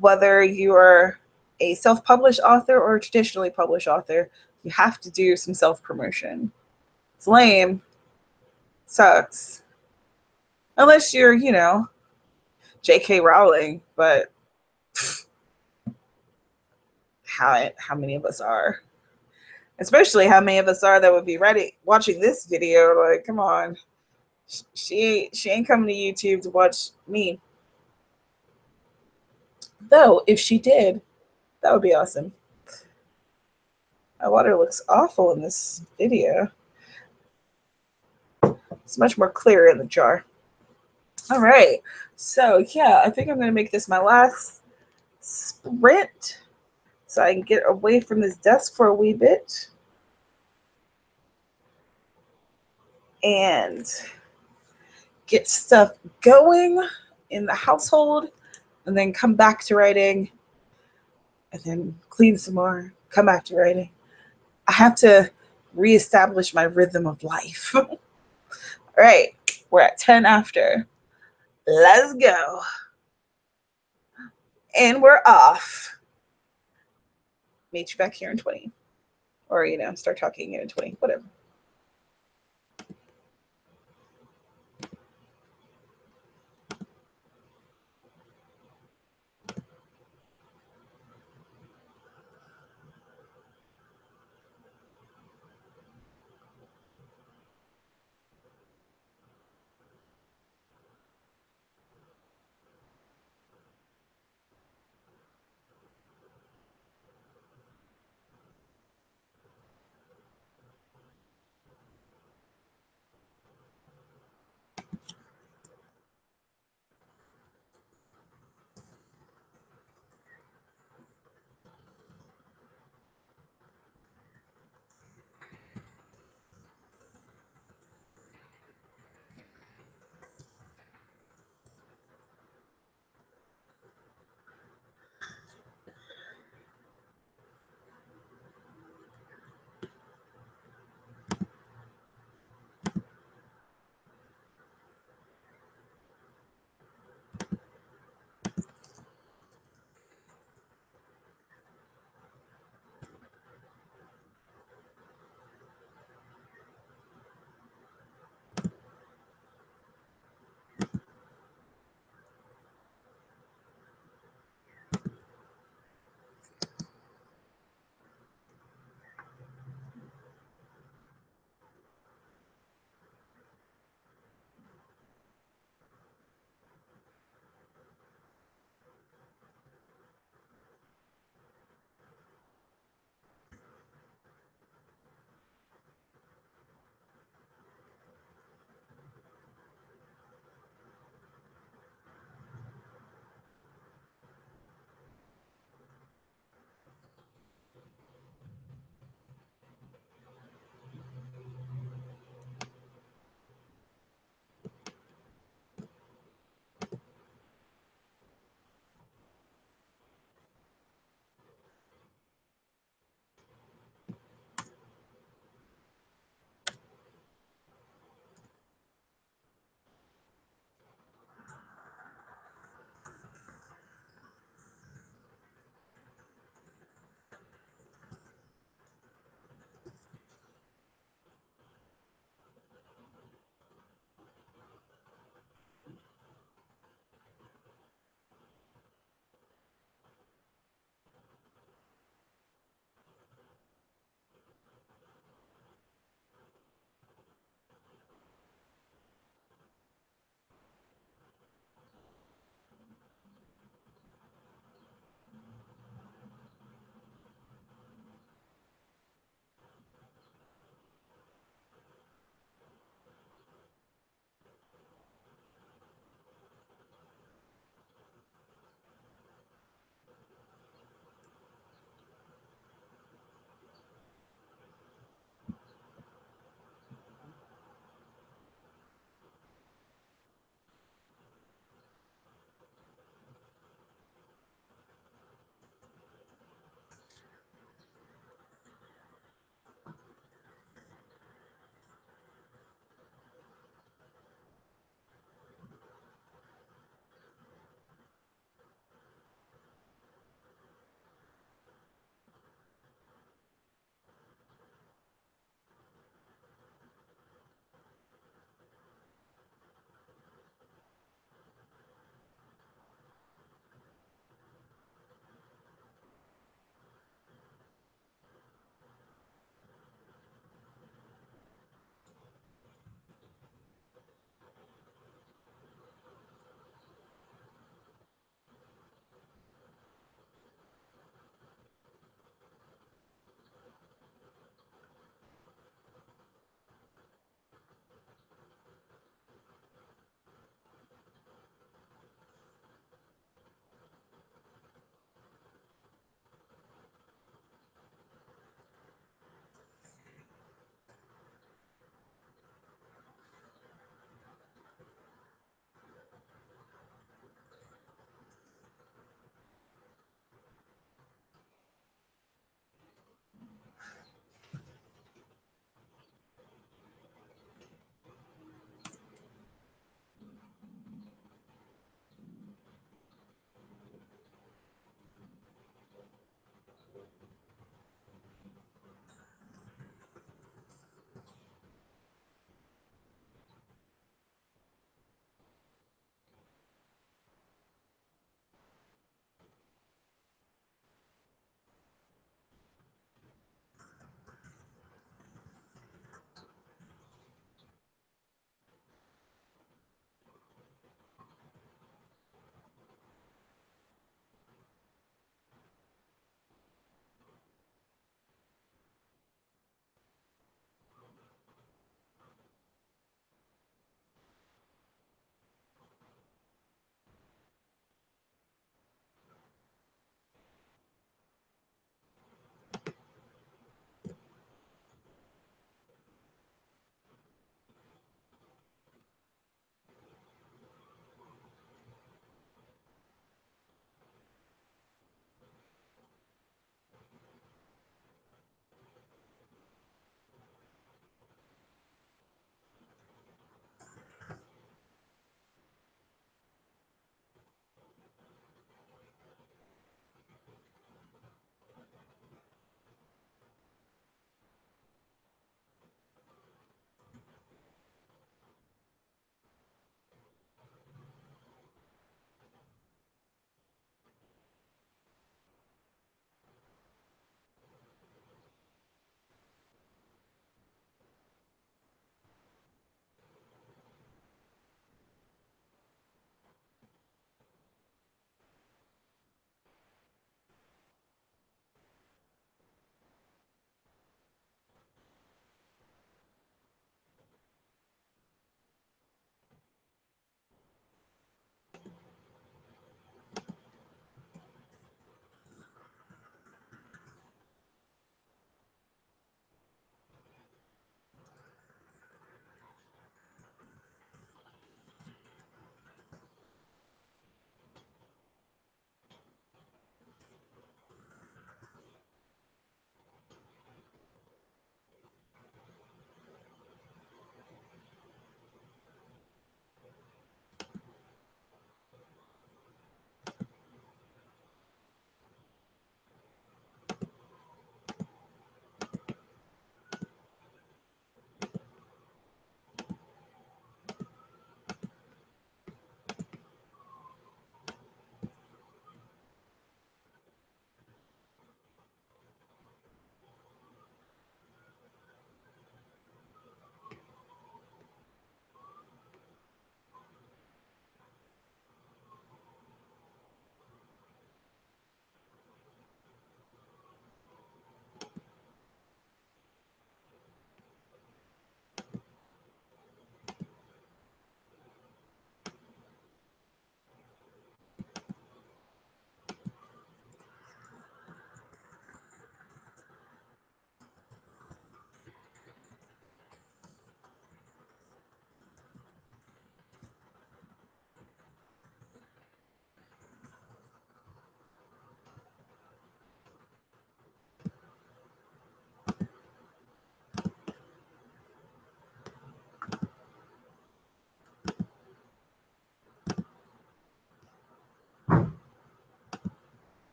Whether you are a self-published author or a traditionally published author, you have to do some self-promotion. It's lame. Sucks. Unless you're, you know, J.K. Rowling, but how many of us are? Especially how many of us are that would be ready watching this video. Like, come on. She ain't coming to YouTube to watch me. Though, if she did, that would be awesome. My water looks awful in this video. It's much more clear in the jar. All right. So, yeah, I think I'm going to make this my last sprint so I can get away from this desk for a wee bit and get stuff going in the household, and then come back to writing, and then clean some more, come back to writing. I have to reestablish my rhythm of life. All right, we're at 10 after. Let's go. And we're off. Meet you back here in 20. Or, you know, start talking in 20, whatever.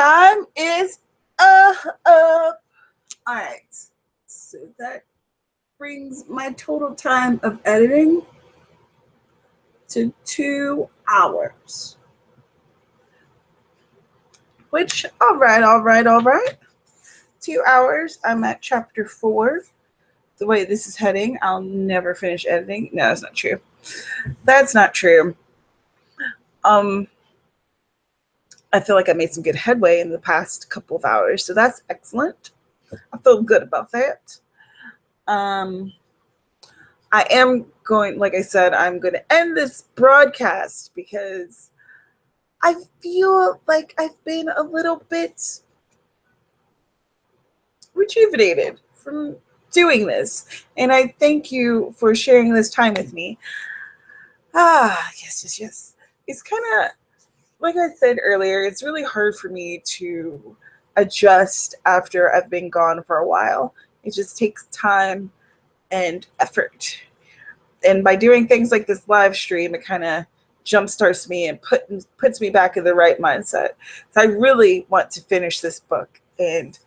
time is up. All right. So that brings my total time of editing to 2 hours. Which, all right. 2 hours. I'm at chapter 4. The way this is heading, I'll never finish editing. No, that's not true. That's not true. I feel like I made some good headway in the past couple of hours, so that's excellent. I feel good about that. I am going, like I said, I'm going to end this broadcast because I feel like I've been a little bit rejuvenated from doing this. And I thank you for sharing this time with me. Yes. It's kind of, like I said earlier, it's really hard for me to adjust after I've been gone for a while. It just takes time and effort. And by doing things like this live stream, it kind of jumpstarts me and puts me back in the right mindset. So I really want to finish this book, and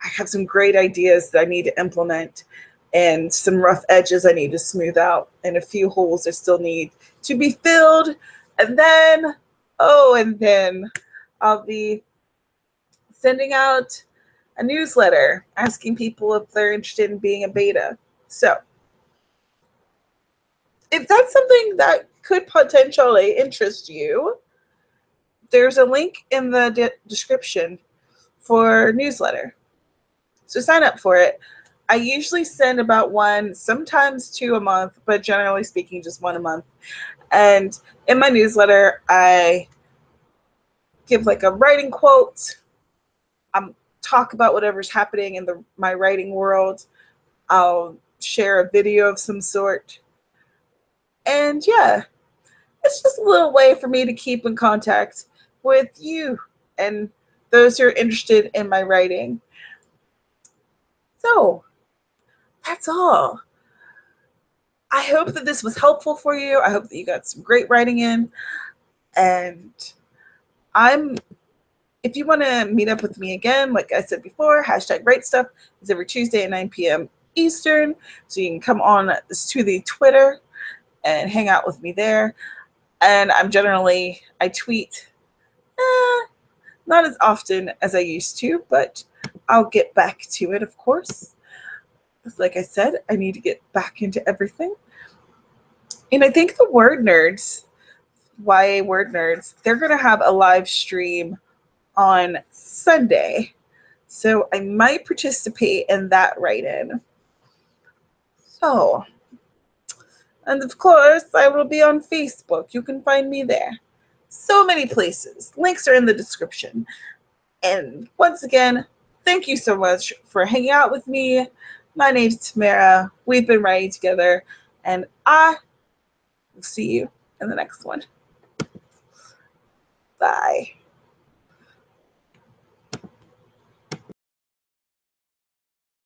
I have some great ideas that I need to implement, and some rough edges I need to smooth out, and a few holes that still need to be filled. And then, I'll be sending out a newsletter asking people if they're interested in being a beta. So if that's something that could potentially interest you, there's a link in the description for newsletter. So sign up for it. I usually send about 1, sometimes 2 a month, but generally speaking, just 1 a month. And in my newsletter, I give like a writing quote. Talk about whatever's happening in my writing world. I'll share a video of some sort. And yeah, it's just a little way for me to keep in contact with you and those who are interested in my writing. So that's all. I hope that this was helpful for you. I hope that you got some great writing in. And if you want to meet up with me again, like I said before, #WriteStuff is every Tuesday at 9 p.m. Eastern. So you can come on to the Twitter and hang out with me there. And I tweet not as often as I used to, but I'll get back to it, of course. Like I said, I need to get back into everything. And I think the Word Nerds, YA Word Nerds, they're going to have a live stream on Sunday. So I might participate in that write-in. So, and of course, I will be on Facebook. You can find me there. So many places. Links are in the description. And once again, thank you so much for hanging out with me. My name's Tamara. We've been writing together, and I will see you in the next one. Bye.